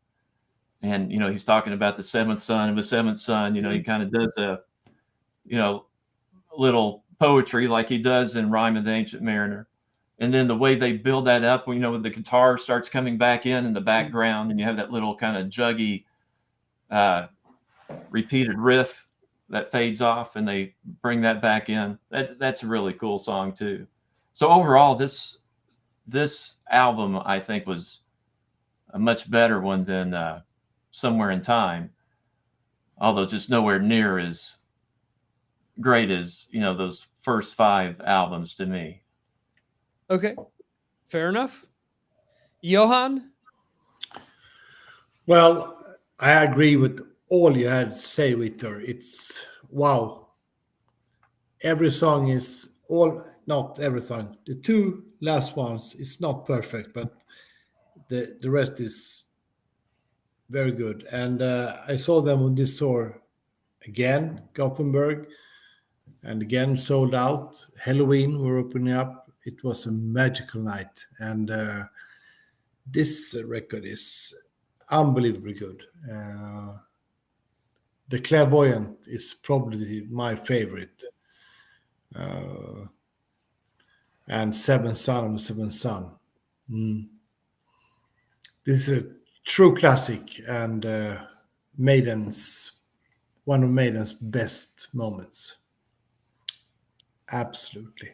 Speaker 4: And, he's talking about the seventh son of the seventh son. He kind of does a, little poetry like he does in Rhyme of the Ancient Mariner. And then the way they build that up, when the guitar starts coming back in the background, and you have that little kind of juggy repeated riff that fades off, and they bring that back in. That's a really cool song too. So overall, this album, I think, was a much better one than Somewhere in Time, although just nowhere near as great as those first 5 albums to me.
Speaker 1: Okay, fair enough. Johan?
Speaker 2: Well, I agree with all you had to say, Victor. It's wow. Every song is not every song. The 2 last ones is not perfect, but the rest is very good. And I saw them on this tour again, Gothenburg, and again sold out. Halloween were opening up. It was a magical night, and this record is unbelievably good. The Clairvoyant is probably my favorite, and Seventh Son of the Seventh Son. This is a true classic, and one of Maiden's best moments. Absolutely.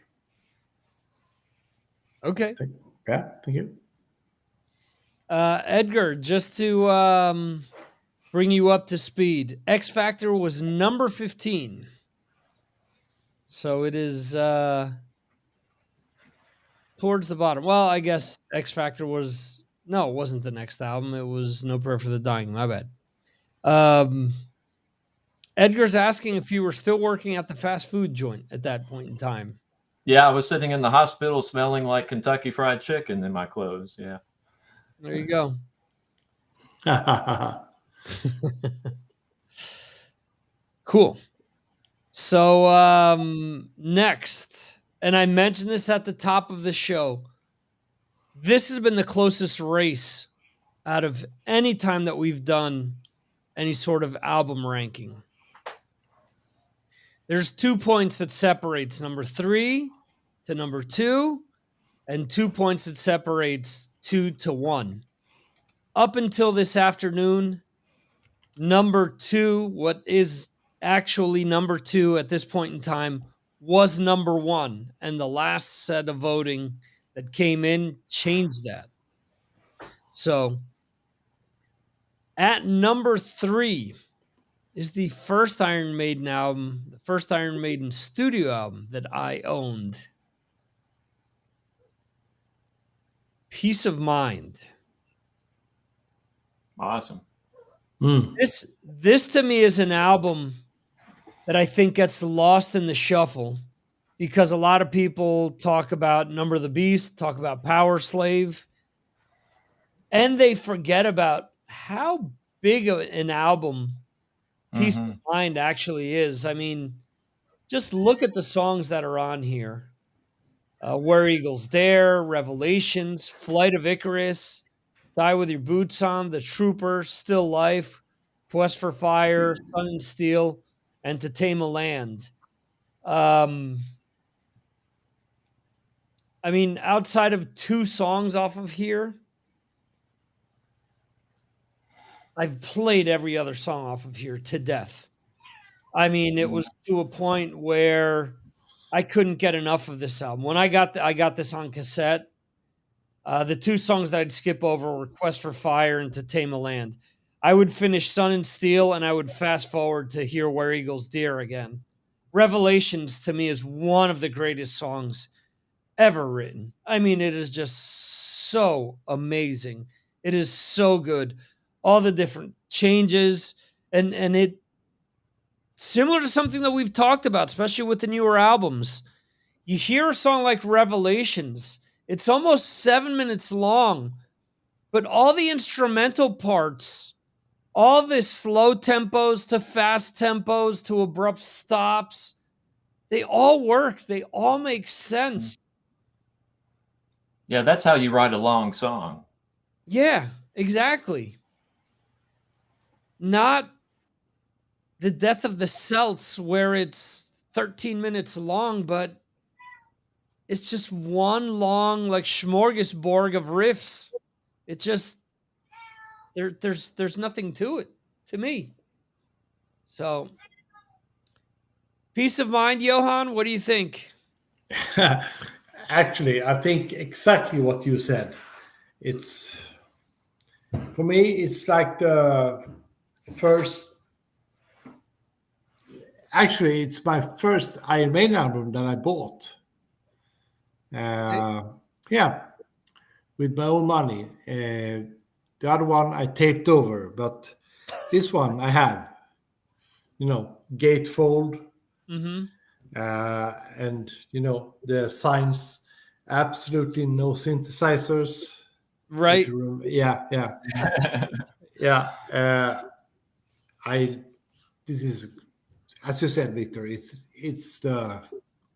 Speaker 1: Okay.
Speaker 2: Yeah, thank you.
Speaker 1: Edgar, just to bring you up to speed, X Factor was number 15. So it is towards the bottom. Well, I guess X Factor was... No, it wasn't the next album. It was No Prayer for the Dying. My bad. Edgar's asking if you were still working at the fast food joint at that point in time.
Speaker 4: Yeah, I was sitting in the hospital smelling like Kentucky Fried Chicken in my clothes. Yeah.
Speaker 1: There you go. Cool. So next, and I mentioned this at the top of the show, this has been the closest race out of any time that we've done any sort of album ranking. There's 2 points that separates number 3 to number 2, and 2 points that separates 2 to 1. Up until this afternoon, number 2, what is actually number 2 at this point in time, was number 1. And the last set of voting that came in changed that. So At number 3 is the first Iron Maiden album, the first Iron Maiden studio album that I owned. Peace of Mind.
Speaker 4: Awesome.
Speaker 1: This to me is an album that I think gets lost in the shuffle because a lot of people talk about Number of the Beast, talk about Power Slave, and they forget about how big of an album Peace of Mind actually is. I mean, just look at the songs that are on here. Where Eagles Dare, Revelations, Flight of Icarus, Die With Your Boots On, The Trooper, Still Life, Quest for Fire, Sun and Steel, and To Tame a Land. I mean, outside of 2 songs off of here, I've played every other song off of here to death. I mean, it was to a point where I couldn't get enough of this album. When I got this on cassette, the 2 songs that I'd skip over were Quest for Fire and To Tame a Land. I would finish Sun and Steel, and I would fast forward to hear Where Eagles Dare again. Revelations, to me, is one of the greatest songs ever written. I mean, it is just so amazing. It is so good. All the different changes, and it similar to something that we've talked about, especially with the newer albums. You hear a song like Revelations, it's almost 7 minutes long, but all the instrumental parts, all the slow tempos to fast tempos to abrupt stops, they all work. They all make sense.
Speaker 4: Yeah, that's how you write a long song.
Speaker 1: Yeah, exactly. Not The Death of the Celts, where it's 13 minutes long, but it's just one long, like, smorgasbord of riffs. It just there's nothing to it, to me. So, Peace of Mind, Johan, what do you think?
Speaker 2: Actually, I think exactly what you said. It's, for me, it's like the first. Actually, it's my first Iron Maiden album that I bought. Yeah, with my own money. The other one I taped over, but this one I have. Gatefold.
Speaker 1: Mm-hmm.
Speaker 2: And the signs, absolutely no synthesizers.
Speaker 1: Right.
Speaker 2: Yeah. This is, as you said, Victor, it's the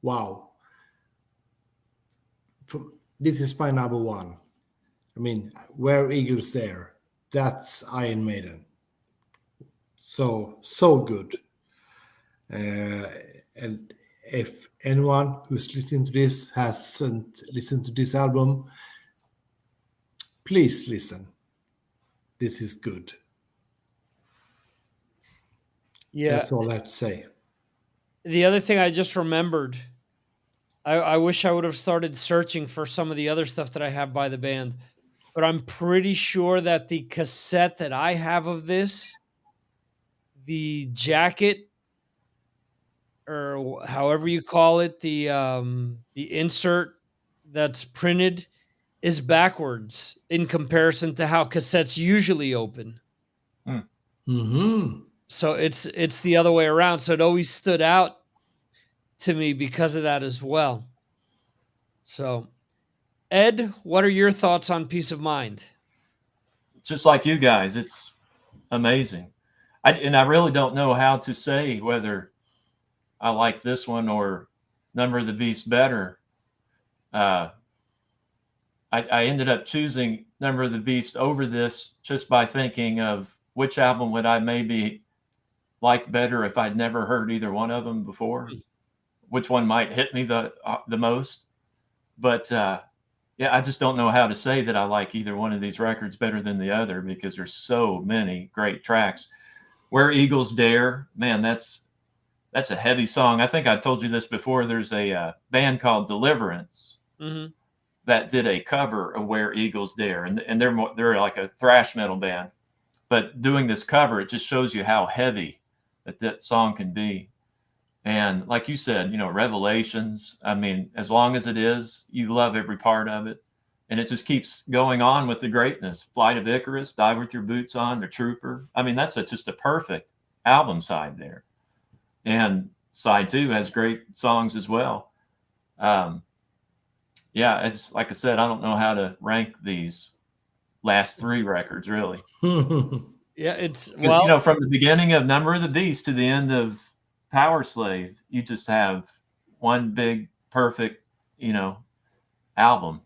Speaker 2: wow. This is my number 1. I mean, Where Eagles Dare, that's Iron Maiden. So good. And if anyone who's listening to this hasn't listened to this album, please listen. This is good.
Speaker 1: Yeah.
Speaker 2: That's all I have to say.
Speaker 1: The other thing I just remembered, I wish I would have started searching for some of the other stuff that I have by the band, but I'm pretty sure that the cassette that I have of this, the jacket, or however you call it, the insert that's printed, is backwards in comparison to how cassettes usually open.
Speaker 2: Mm-hmm.
Speaker 1: So it's the other way around. So it always stood out to me because of that as well. So, Ed, what are your thoughts on Peace of Mind?
Speaker 4: Just like you guys, it's amazing. I really don't know how to say whether I like this one or Number of the Beast better. I ended up choosing Number of the Beast over this just by thinking of which album would I maybe like better if I'd never heard either one of them before. Which one might hit me the most. But yeah, I just don't know how to say that I like either one of these records better than the other because there's so many great tracks. Where Eagles Dare, man, that's a heavy song. I think I told you this before. There's a band called Deliverance that did a cover of Where Eagles Dare, and they're like a thrash metal band. but doing this cover, it just shows you how heavy that song can be. And like you said, Revelations, I mean, as long as it is, you love every part of it. And it just keeps going on with the greatness. Flight of Icarus, Die With Your Boots On, The Trooper. I mean, that's just a perfect album side there. And side 2 has great songs as well. Yeah, it's like I said, I don't know how to rank these last 3 records, really.
Speaker 1: Yeah, it's
Speaker 4: from the beginning of Number of the Beast to the end of Power Slave, you just have one big perfect, album.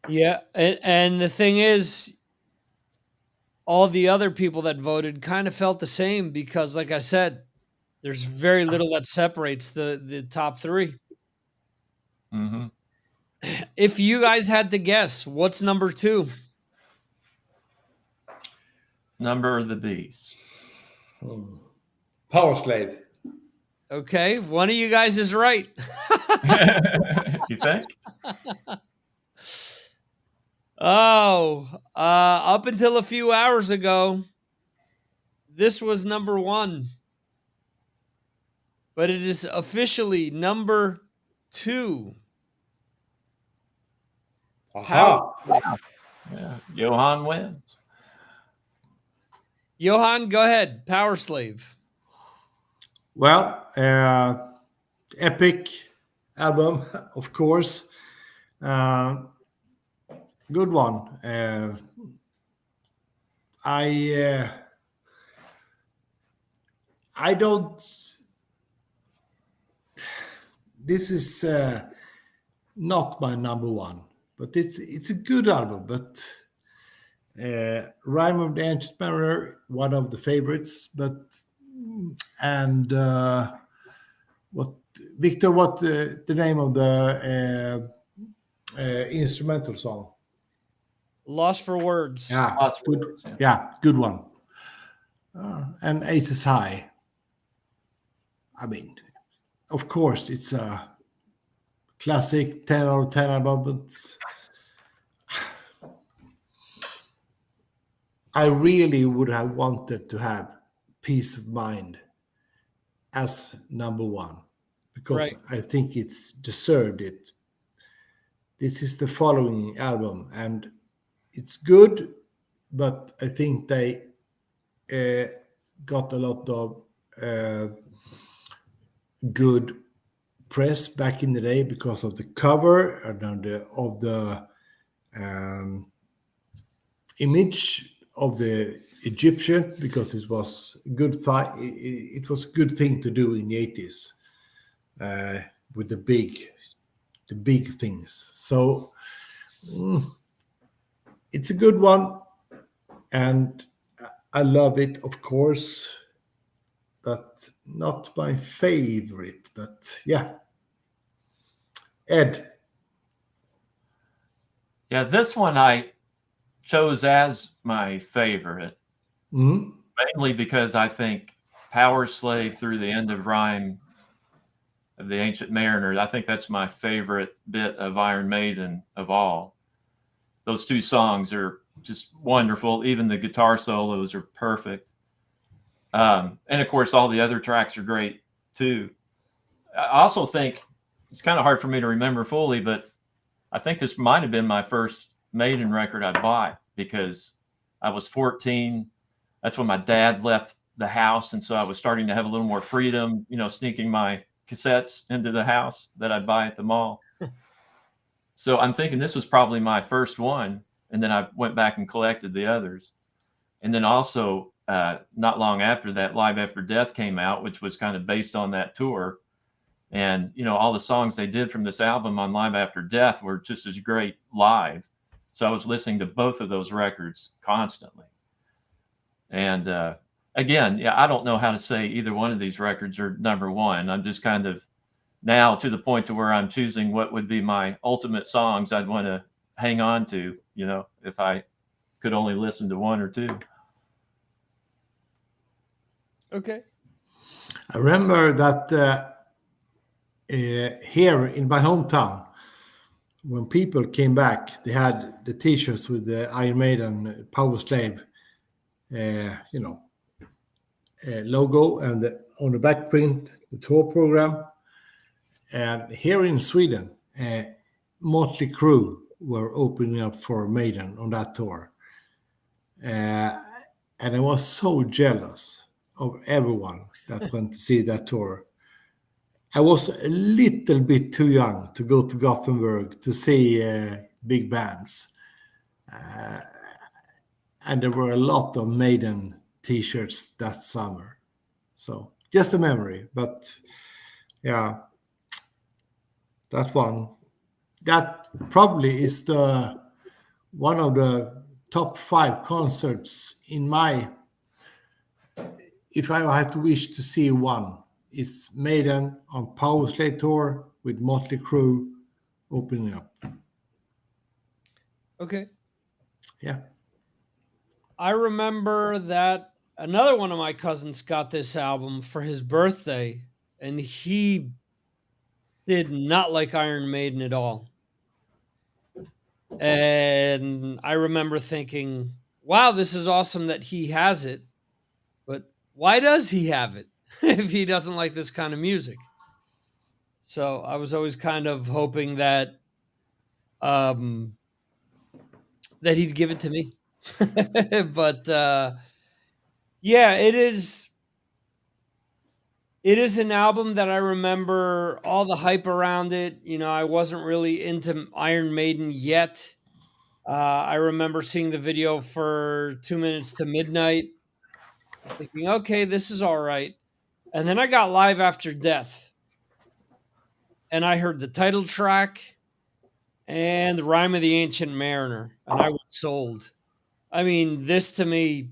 Speaker 1: Yeah, and the thing is, all the other people that voted kind of felt the same because, like I said, there's very little that separates the top 3.
Speaker 4: Mm-hmm.
Speaker 1: If you guys had to guess, what's number 2?
Speaker 4: Number of the Beast.
Speaker 2: Power Slave.
Speaker 1: Okay, one of you guys is right.
Speaker 4: You think?
Speaker 1: Oh, up until a few hours ago, this was number 1. But it is officially number 2.
Speaker 2: Aha.
Speaker 4: Yeah. Johan wins.
Speaker 1: Johan, go ahead. Power Slave.
Speaker 2: Well, epic album, of course. Good one. I don't. This is not my number 1, but it's a good album. But Rhyme of the Ancient Mariner, one of the favorites. But and what Victor? What the name of the instrumental song?
Speaker 1: Lost for Words.
Speaker 2: Yeah,
Speaker 4: Lost for
Speaker 2: good.
Speaker 4: Words, yeah.
Speaker 2: Yeah, good one. And Aces High. I mean, of course, it's a classic 10 out of 10 album, but I really would have wanted to have Peace of Mind as number 1 because
Speaker 1: Right.
Speaker 2: I think it's deserved it. This is the following album, and it's good, but I think they got a lot of good press back in the day because of the cover and of the image of the Egyptian, because it was good fight. It was a good thing to do in the 80s with the big things. So it's a good one, and I love it, of course, but not my favorite. But yeah, Ed.
Speaker 4: Yeah, this one I chose as my favorite, mainly because I think Power Slave through the end of Rhyme of the Ancient Mariner, I think that's my favorite bit of Iron Maiden of all. Those 2 songs are just wonderful. Even the guitar solos are perfect. And of course, all the other tracks are great too. I also think it's kind of hard for me to remember fully, but I think this might have been my first Maiden record I bought because I was 14. That's when my dad left the house. And so I was starting to have a little more freedom, sneaking my cassettes into the house that I'd buy at the mall. So I'm thinking this was probably my first one. And then I went back and collected the others. And then also, not long after that, Live After Death came out, which was kind of based on that tour. And, all the songs they did from this album on Live After Death were just as great live. So I was listening to both of those records constantly. And again, I don't know how to say either one of these records are number 1. I'm just kind of now to the point to where I'm choosing what would be my ultimate songs I'd want to hang on to, if I could only listen to 1 or 2.
Speaker 1: Okay.
Speaker 2: I remember that here in my hometown, when people came back, they had the T-shirts with the Iron Maiden Power Slave, logo, and on the back print, the tour program. And here in Sweden, Motley Crue were opening up for Maiden on that tour. And I was so jealous of everyone that went to see that tour. I was a little bit too young to go to Gothenburg to see big bands. And there were a lot of Maiden T-shirts that summer. So just a memory. But yeah, that one. That probably is one of the top 5 concerts in my... If I had to wish to see one, it's Maiden on Power Slave tour with Motley Crue opening up.
Speaker 1: Okay.
Speaker 2: Yeah.
Speaker 1: I remember that another one of my cousins got this album for his birthday, and he did not like Iron Maiden at all. And I remember thinking, wow, this is awesome that he has it, but why does he have it if he doesn't like this kind of music? So I was always kind of hoping that that he'd give it to me. But yeah, it is an album that I remember all the hype around it. You know, I wasn't really into Iron Maiden yet. I remember seeing the video for 2 Minutes to Midnight, thinking, okay, this is all right. And then I got Live After Death, and I heard the title track and the Rhyme of the Ancient Mariner, and I was sold. I mean, this to me,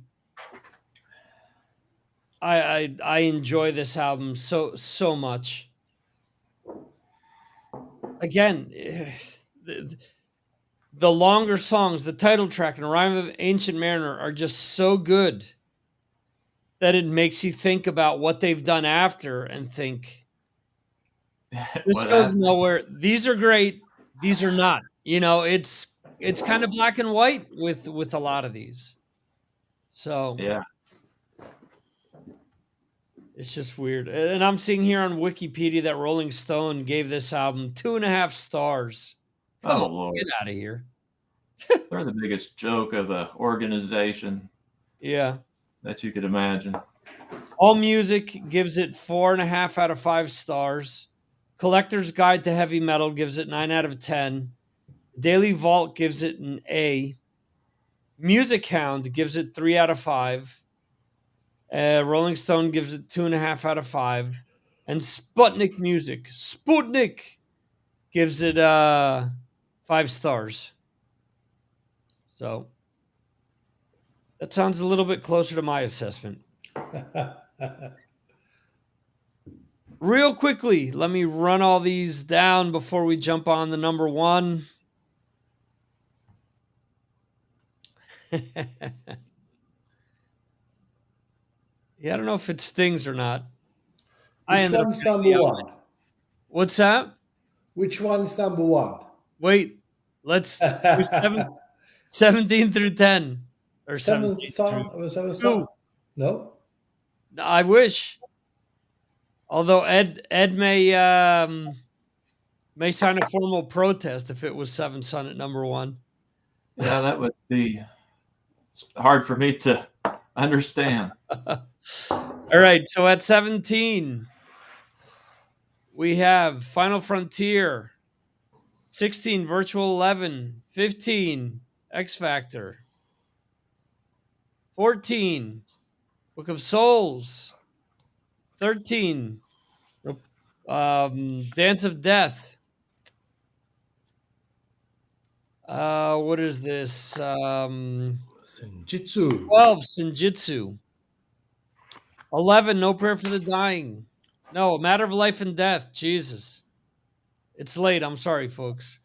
Speaker 1: I enjoy this album so much. Again, the longer songs, the title track and Rhyme of Ancient Mariner are just so good that it makes you think about what they've done after and think, this goes nowhere. These are great. These are not. You know, it's kind of black and white with a lot of these. So
Speaker 4: Yeah.
Speaker 1: It's just weird. And I'm seeing here on Wikipedia that Rolling Stone gave this album 2.5 stars. Come on,
Speaker 4: Lord.
Speaker 1: get out of here.
Speaker 4: They're the biggest joke of a organization.
Speaker 1: Yeah.
Speaker 4: That you could imagine.
Speaker 1: All Music gives it 4.5 out of 5 stars. Collector's Guide to Heavy Metal gives it 9 out of 10. Daily Vault gives it an A. Music Hound gives it 3 out of 5. Rolling Stone gives it 2.5 out of 5. And Sputnik gives it 5 stars. So that sounds a little bit closer to my assessment. Real quickly, let me run all these down before we jump on the number 1. Yeah, I don't know if it stings or not.
Speaker 2: Which one is number 1?
Speaker 1: What's that?
Speaker 2: Which one is number 1?
Speaker 1: Wait, let's do 17 through 10. Or
Speaker 2: 7th
Speaker 1: 17
Speaker 2: song? No?
Speaker 1: I wish. Although Ed may sign a formal protest if it was 7th Son at number 1.
Speaker 4: Yeah, that would be hard for me to understand.
Speaker 1: All right, so at 17, we have Final Frontier, 16, Virtual 11, 15, X Factor, 14, Book of Souls, 13, Dance of Death. What is this?
Speaker 2: Senjutsu.
Speaker 1: 12, Senjutsu. 11, No Prayer for the Dying. No, A Matter of Life and Death. Jesus. It's late. I'm sorry, folks.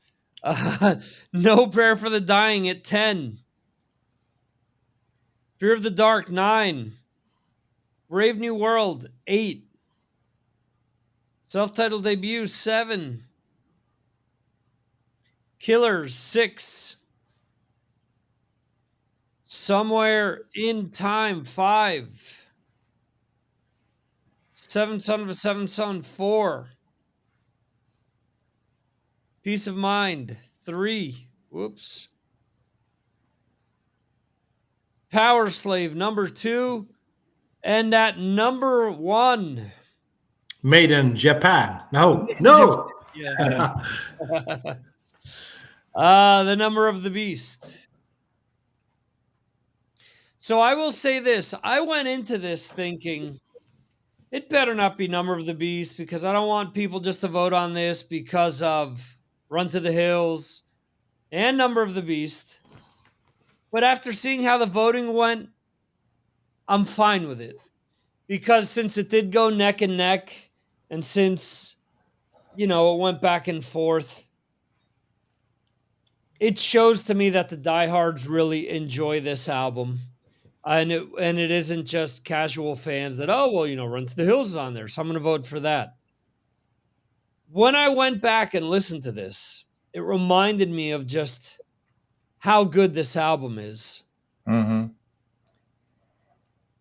Speaker 1: No Prayer for the Dying at 10. Fear of the Dark, 9. Brave New World, 8. Self-titled debut, 7. Killers 6. Somewhere in Time 5. Seven Son of a Seven Son 4. Peace of Mind 3. Whoops. Power Slave number 2. And at number 1.
Speaker 2: Made in Japan. No.
Speaker 1: Yeah. The Number of the Beast. So I will say this. I went into this thinking it better not be Number of the Beast because I don't want people just to vote on this because of Run to the Hills and Number of the Beast. But after seeing how the voting went, I'm fine with it. Because since it did go neck and neck, and since, it went back and forth, it shows to me that the diehards really enjoy this album. And it isn't just casual fans that, Run to the Hills is on there, so I'm going to vote for that. When I went back and listened to this, it reminded me of just how good this album is.
Speaker 4: Mm-hmm.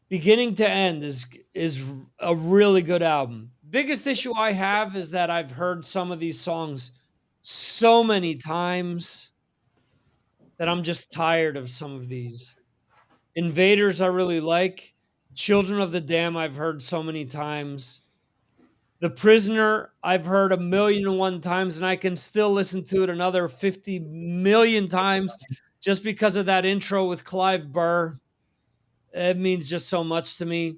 Speaker 1: Beginning to end is a really good album. Biggest issue I have is that I've heard some of these songs so many times that I'm just tired of some of these. Invaders I really like. Children of the Dam I've heard so many times. The Prisoner I've heard 1,000,001 times, and I can still listen to it another 50 million times just because of that intro with Clive Burr. It means just so much to me.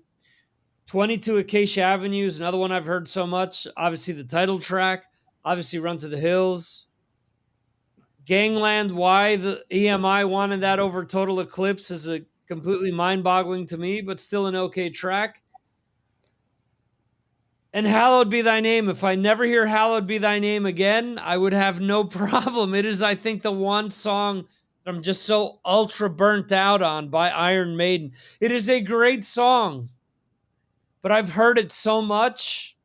Speaker 1: 22 Acacia Avenue is another one I've heard so much. Obviously, the title track. Obviously, Run to the Hills. Gangland, why the EMI wanted that over Total Eclipse is a completely mind-boggling to me, but still an okay track. And Hallowed Be Thy Name. If I never hear Hallowed Be Thy Name again, I would have no problem. It is, I think, the one song that I'm just so ultra burnt out on by Iron Maiden. It is a great song, but I've heard it so much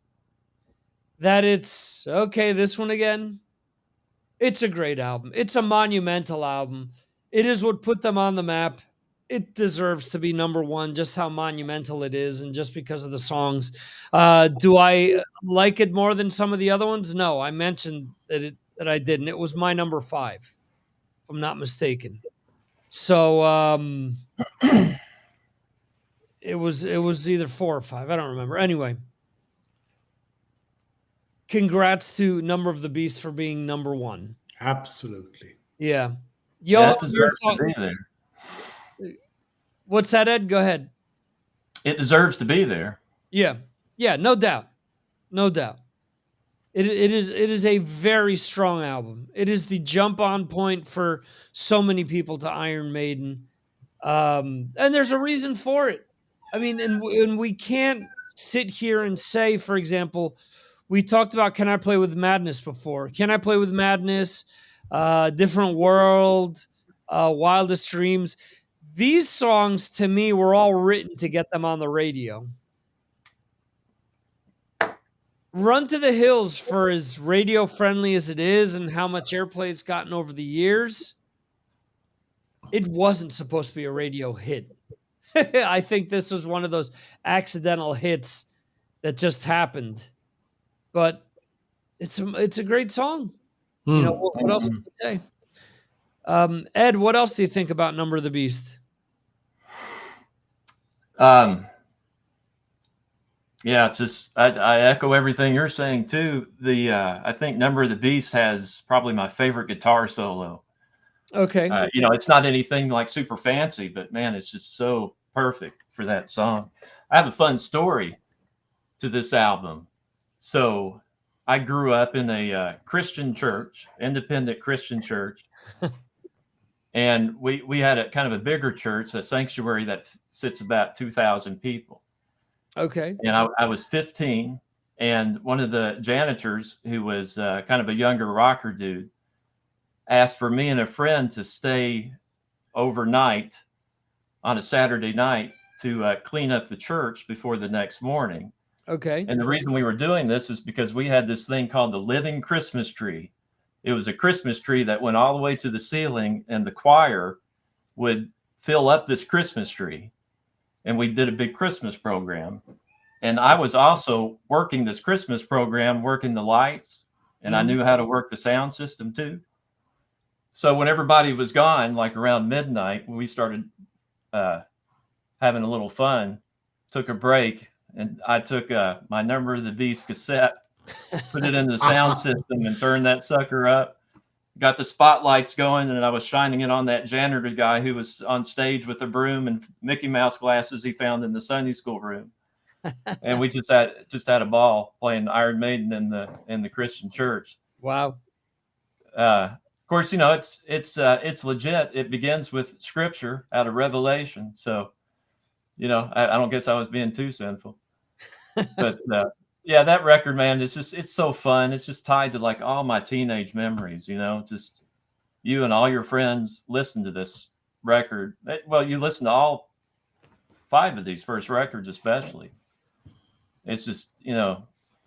Speaker 1: that it's, okay, this one again. It's a great album. It's a monumental album. It is what put them on the map. It deserves to be number one, just how monumental it is, and just because of the songs. Do I like it more than some of the other ones? No, I mentioned that I didn't. It was my number 5, if I'm not mistaken. So it was either 4 or 5. I don't remember. Anyway, congrats to Number of the Beast for being number 1.
Speaker 2: Absolutely.
Speaker 1: Yeah.
Speaker 4: It deserves to be there.
Speaker 1: What's that, Ed? Go ahead.
Speaker 4: It deserves to be there.
Speaker 1: Yeah, no doubt. No doubt. It is a very strong album. It is the jump on point for so many people to Iron Maiden. And there's a reason for it. I mean, and we can't sit here and say, for example, we talked about Can I Play with Madness before. Can I Play with Madness? Different World, Wildest Dreams. These songs, to me, were all written to get them on the radio. Run to the Hills, for as radio-friendly as it is and how much airplay it's gotten over the years, it wasn't supposed to be a radio hit. I think this was one of those accidental hits that just happened. But it's a great song. You know, what else can I say? Ed, what else do you think about Number of the Beast?
Speaker 4: Yeah, just I echo everything you're saying too. I think Number of the Beast has probably my favorite guitar solo.
Speaker 1: Okay.
Speaker 4: It's not anything like super fancy, but man, it's just so perfect for that song. I have a fun story to this album. So I grew up in a Christian church, independent Christian church. And we had a kind of a bigger church, a sanctuary that sits about 2,000 people.
Speaker 1: Okay.
Speaker 4: And I was 15, and one of the janitors, who was kind of a younger rocker dude, asked for me and a friend to stay overnight on a Saturday night to clean up the church before the next morning.
Speaker 1: Okay.
Speaker 4: And the reason we were doing this is because we had this thing called the Living Christmas Tree. it was a Christmas tree that went all the way to the ceiling, and the choir would fill up this Christmas tree. And we did a big Christmas program. And I was also working this Christmas program, working the lights, and I knew how to work the sound system too. So when everybody was gone, like around midnight, when we started having a little fun, took a break, and I took my Number of the Beast cassette, put it in the sound system, and turned that sucker up. Got the spotlights going, and I was shining it on that janitor guy who was on stage with a broom and Mickey Mouse glasses he found in the Sunday school room. And we just had a ball playing Iron Maiden in the Christian church.
Speaker 1: Wow.
Speaker 4: Of course, you know, it's legit. It begins with scripture out of Revelation. So, you know, I don't guess I was being too sinful. But yeah, that record, man, it's so fun. It's just tied to like all my teenage memories, you know, just you and all your friends listen to this record. Well, you listen to all 5 of these first records, especially. It's just, you know,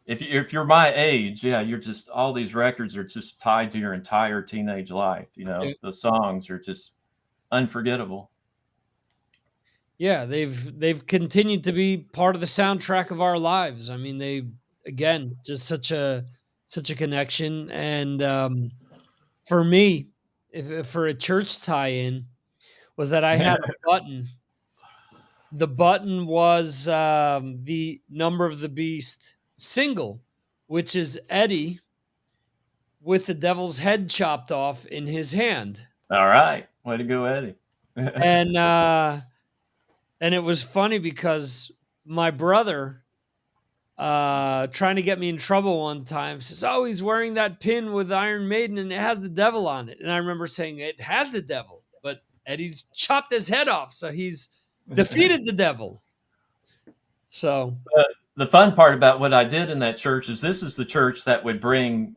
Speaker 4: if you're my age, yeah, you're just, all these records are just tied to your entire teenage life. You know,
Speaker 1: Yeah.
Speaker 4: the songs are just unforgettable.
Speaker 1: Yeah, they've continued to be part of the soundtrack of our lives. I mean, they, again, just such a connection. And for me, if for a church tie-in, was that I had a button. The button was the Number of the Beast single, which is Eddie with the devil's head chopped off in his hand.
Speaker 4: All right, way to go, Eddie.
Speaker 1: And it was funny because my brother, trying to get me in trouble one time, says, "Oh, he's wearing that pin with Iron Maiden and it has the devil on it." And I remember saying, "It has the devil, but Eddie's chopped his head off, so he's defeated the devil." So
Speaker 4: the fun part about what I did in that church is this is the church that would bring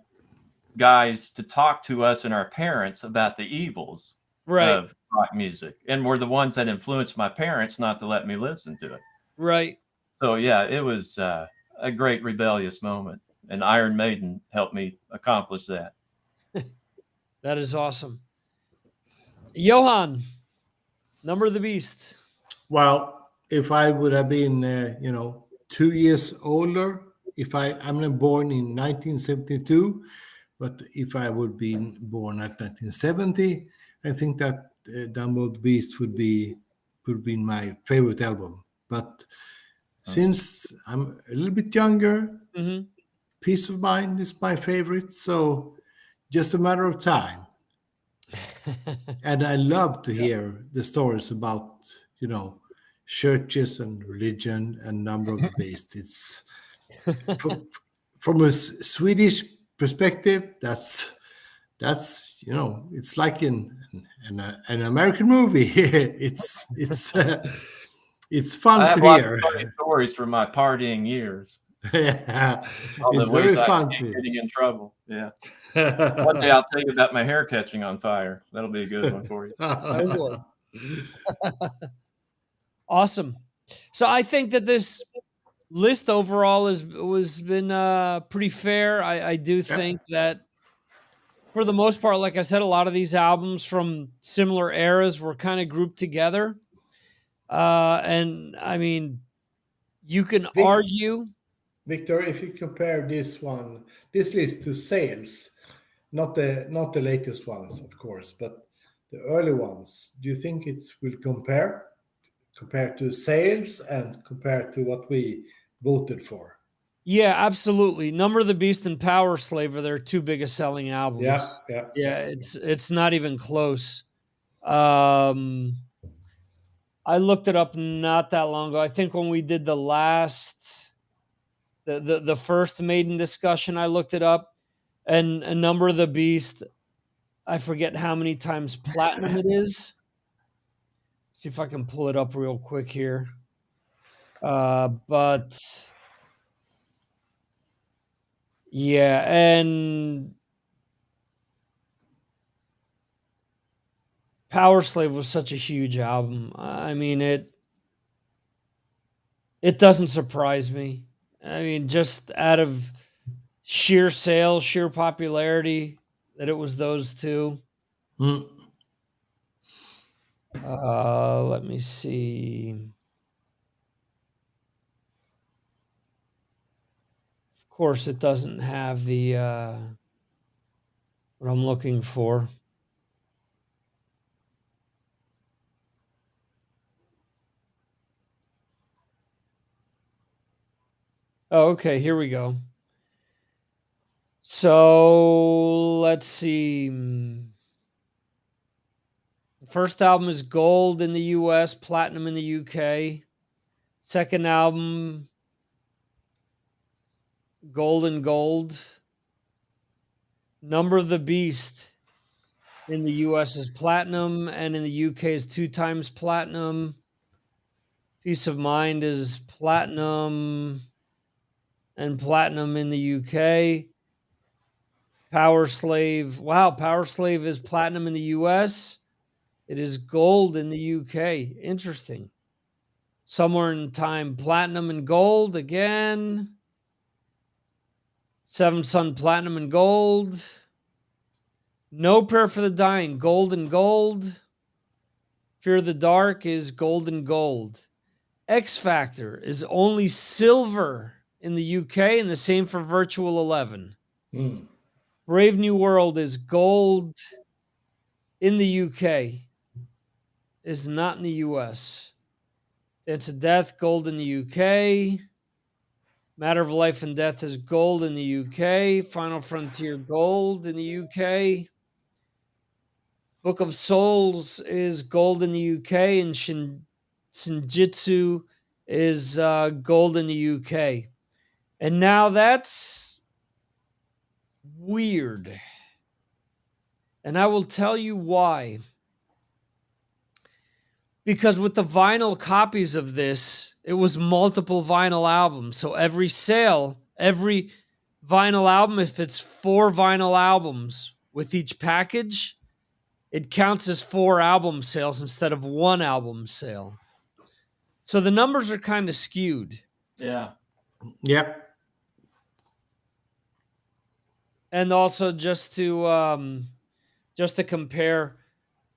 Speaker 4: guys to talk to us and our parents about the evils of rock music, and were the ones that influenced my parents not to let me listen to it.
Speaker 1: Right.
Speaker 4: So yeah, it was a great rebellious moment, and Iron Maiden helped me accomplish that.
Speaker 1: That is awesome. Johan, Number of the Beast.
Speaker 2: Well, if I would have been, 2 years older, I'm born in 1972, but if I would be born at 1970, I think that Number of the Beast would be my favorite album. But since I'm a little bit younger, Peace of Mind is my favorite, so just a matter of time. And I love to hear the stories about, churches and religion and Number of the Beast. It's from a Swedish perspective, that's it's like an American movie. it's fun
Speaker 4: I have
Speaker 2: to
Speaker 4: lots
Speaker 2: hear.
Speaker 4: of funny stories from my partying years.
Speaker 2: Yeah,
Speaker 4: All
Speaker 2: it's
Speaker 4: the ways
Speaker 2: very
Speaker 4: I
Speaker 2: fun
Speaker 4: escaped
Speaker 2: to.
Speaker 4: getting in trouble. Yeah. One day I'll tell you about my hair catching on fire. That'll be a good one for you.
Speaker 1: Oh, boy. Awesome. So I think that this list overall was been pretty fair. I do think that for the most part, like I said, a lot of these albums from similar eras were kind of grouped together. And I mean, you can argue.
Speaker 2: Victor, if you compare this list to Sales, not the latest ones, of course, but the early ones, do you think it will compare to Sales and compare to what we voted for?
Speaker 1: Yeah, absolutely. Number of the Beast and Power Slave are their 2 biggest selling albums.
Speaker 2: Yeah.
Speaker 1: It's not even close. I looked it up not that long ago. I think when we did the first Maiden discussion, I looked it up, and A Number of the Beast, I forget how many times platinum it is. See if I can pull it up real quick here. But yeah, and Power Slave was such a huge album. I mean, it doesn't surprise me. I mean, just out of sheer sales, sheer popularity, that it was those two.
Speaker 2: Mm.
Speaker 1: Let me see. Of course, it doesn't have the what I'm looking for. Oh, okay, here we go. So let's see. The first album is gold in the US, platinum in the UK. Second album, gold and gold. Number of the Beast in the US is platinum, and in the UK is 2 times platinum. Peace of Mind is platinum and platinum in the UK. Power Slave. Wow, Power Slave is platinum in the US. It is gold in the UK. Interesting. Somewhere in Time, platinum and gold again. Seventh Son, platinum and gold. No Prayer for the Dying, gold and gold. Fear the Dark is gold and gold. X Factor is only silver in the UK, and the same for Virtual 11.
Speaker 2: Mm.
Speaker 1: Brave New World is gold in the UK, is not in the US. Dance of Death, gold in the UK. Matter of Life and Death is gold in the UK. Final Frontier, gold in the UK. Book of Souls is gold in the UK, and Shinjitsu is gold in the UK. And now that's weird. And I will tell you why. Because with the vinyl copies of this, it was multiple vinyl albums. So every sale, every vinyl album, if it's 4 vinyl albums with each package, it counts as 4 album sales instead of 1 album sale. So the numbers are kind of skewed.
Speaker 4: Yeah.
Speaker 2: Yep.
Speaker 1: And also just to compare,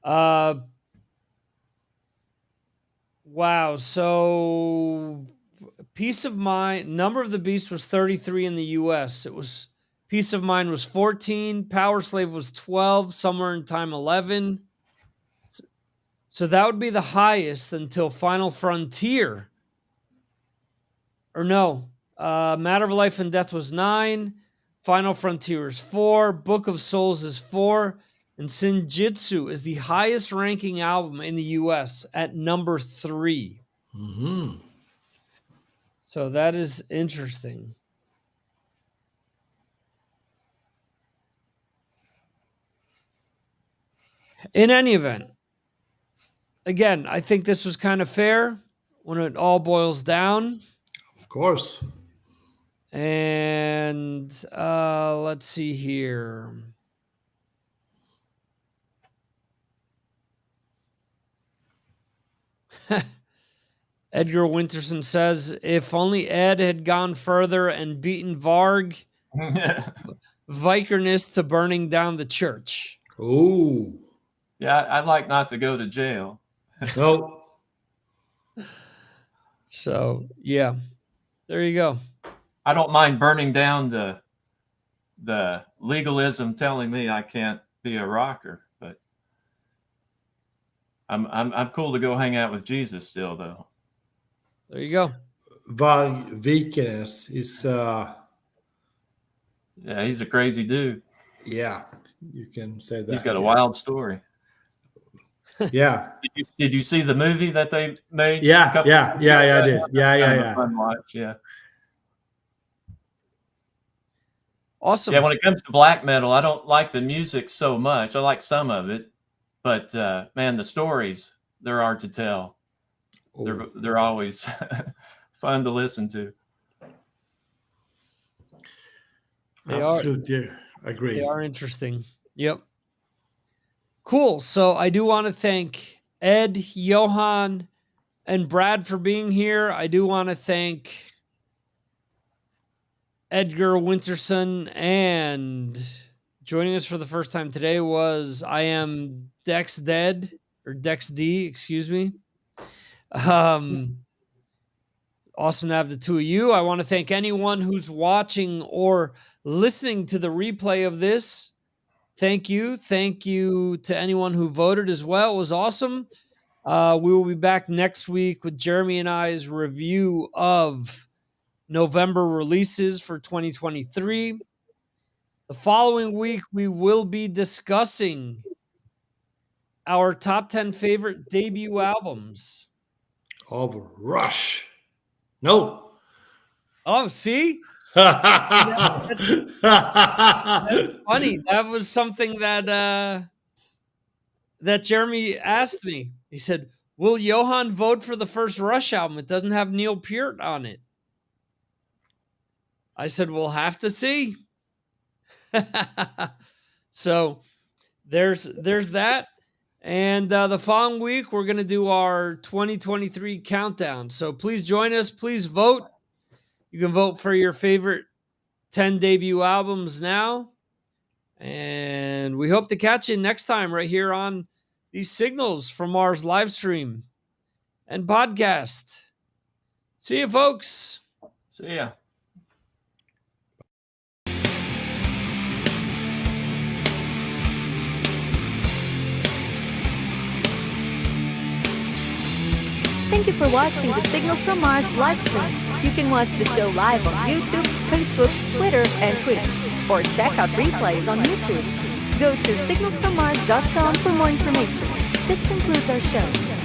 Speaker 1: wow. So Peace of Mind, Number of the Beast was 33 in the US. It was Peace of Mind was 14, Power Slave was 12, Somewhere in Time 11. So that would be the highest until Final Frontier. Or no, Matter of Life and Death was 9, Final Frontier is 4, Book of Souls is 4, and Shinjitsu is the highest ranking album in the US at number 3.
Speaker 2: Mm-hmm.
Speaker 1: So that is interesting. In any event, again, I think this was kind of fair when it all boils down.
Speaker 2: Of course.
Speaker 1: And let's see here. Edgar Winterson says, if only Ed had gone further and beaten Varg, Vikerness to burning down the church.
Speaker 2: Oh.
Speaker 4: Yeah, I'd like not to go to jail.
Speaker 2: No.
Speaker 1: So, yeah, there you go.
Speaker 4: I don't mind burning down the legalism telling me I can't be a rocker, but I'm cool to go hang out with Jesus still, though.
Speaker 1: There you go.
Speaker 2: Vikerness is
Speaker 4: Yeah, he's a crazy dude.
Speaker 2: yeah, you can say that.
Speaker 4: He's got a wild story.
Speaker 2: Yeah.
Speaker 4: Did you see the movie that they made?
Speaker 2: Yeah, I did. Yeah.
Speaker 4: Fun watch, yeah.
Speaker 1: Awesome.
Speaker 4: Yeah, when it comes to black metal, I don't like the music so much. I like some of it, but man, the stories, they're hard to tell.
Speaker 2: Oh.
Speaker 4: They're always fun to listen to.
Speaker 1: They
Speaker 2: Absolutely agree.
Speaker 1: They are interesting. Yep. Cool. So I do want to thank Ed, Johan, and Brad for being here. I do want to thank Edgar Winterson and Joining us for the first time today was I Am Dex Dead, or Dex D, excuse me. Awesome to have the two of you. I want to thank anyone who's watching or listening to the replay of this. Thank you. Thank you to anyone who voted as well. It was awesome. We will be back next week with Jeremy and I's review of November releases for 2023. The following week, we will be discussing our top 10 favorite debut albums
Speaker 2: of Rush. No.
Speaker 1: Oh, see? That's funny. That was something that Jeremy asked me. He said, will Johan vote for the first Rush album? It doesn't have Neil Peart on it. I said, we'll have to see. So there's that. And the following week, we're going to do our 2023 countdown. So please join us. Please vote. You can vote for your favorite 10 debut albums now. And we hope to catch you next time right here on these Signals from Mars live stream and podcast. See you, folks.
Speaker 4: See ya.
Speaker 5: Thank you for watching the Signals from Mars live stream. You can watch the show live on YouTube, Facebook, Twitter, and Twitch, or check out replays on YouTube. Go to signalsfrommars.com for more information. This concludes our show.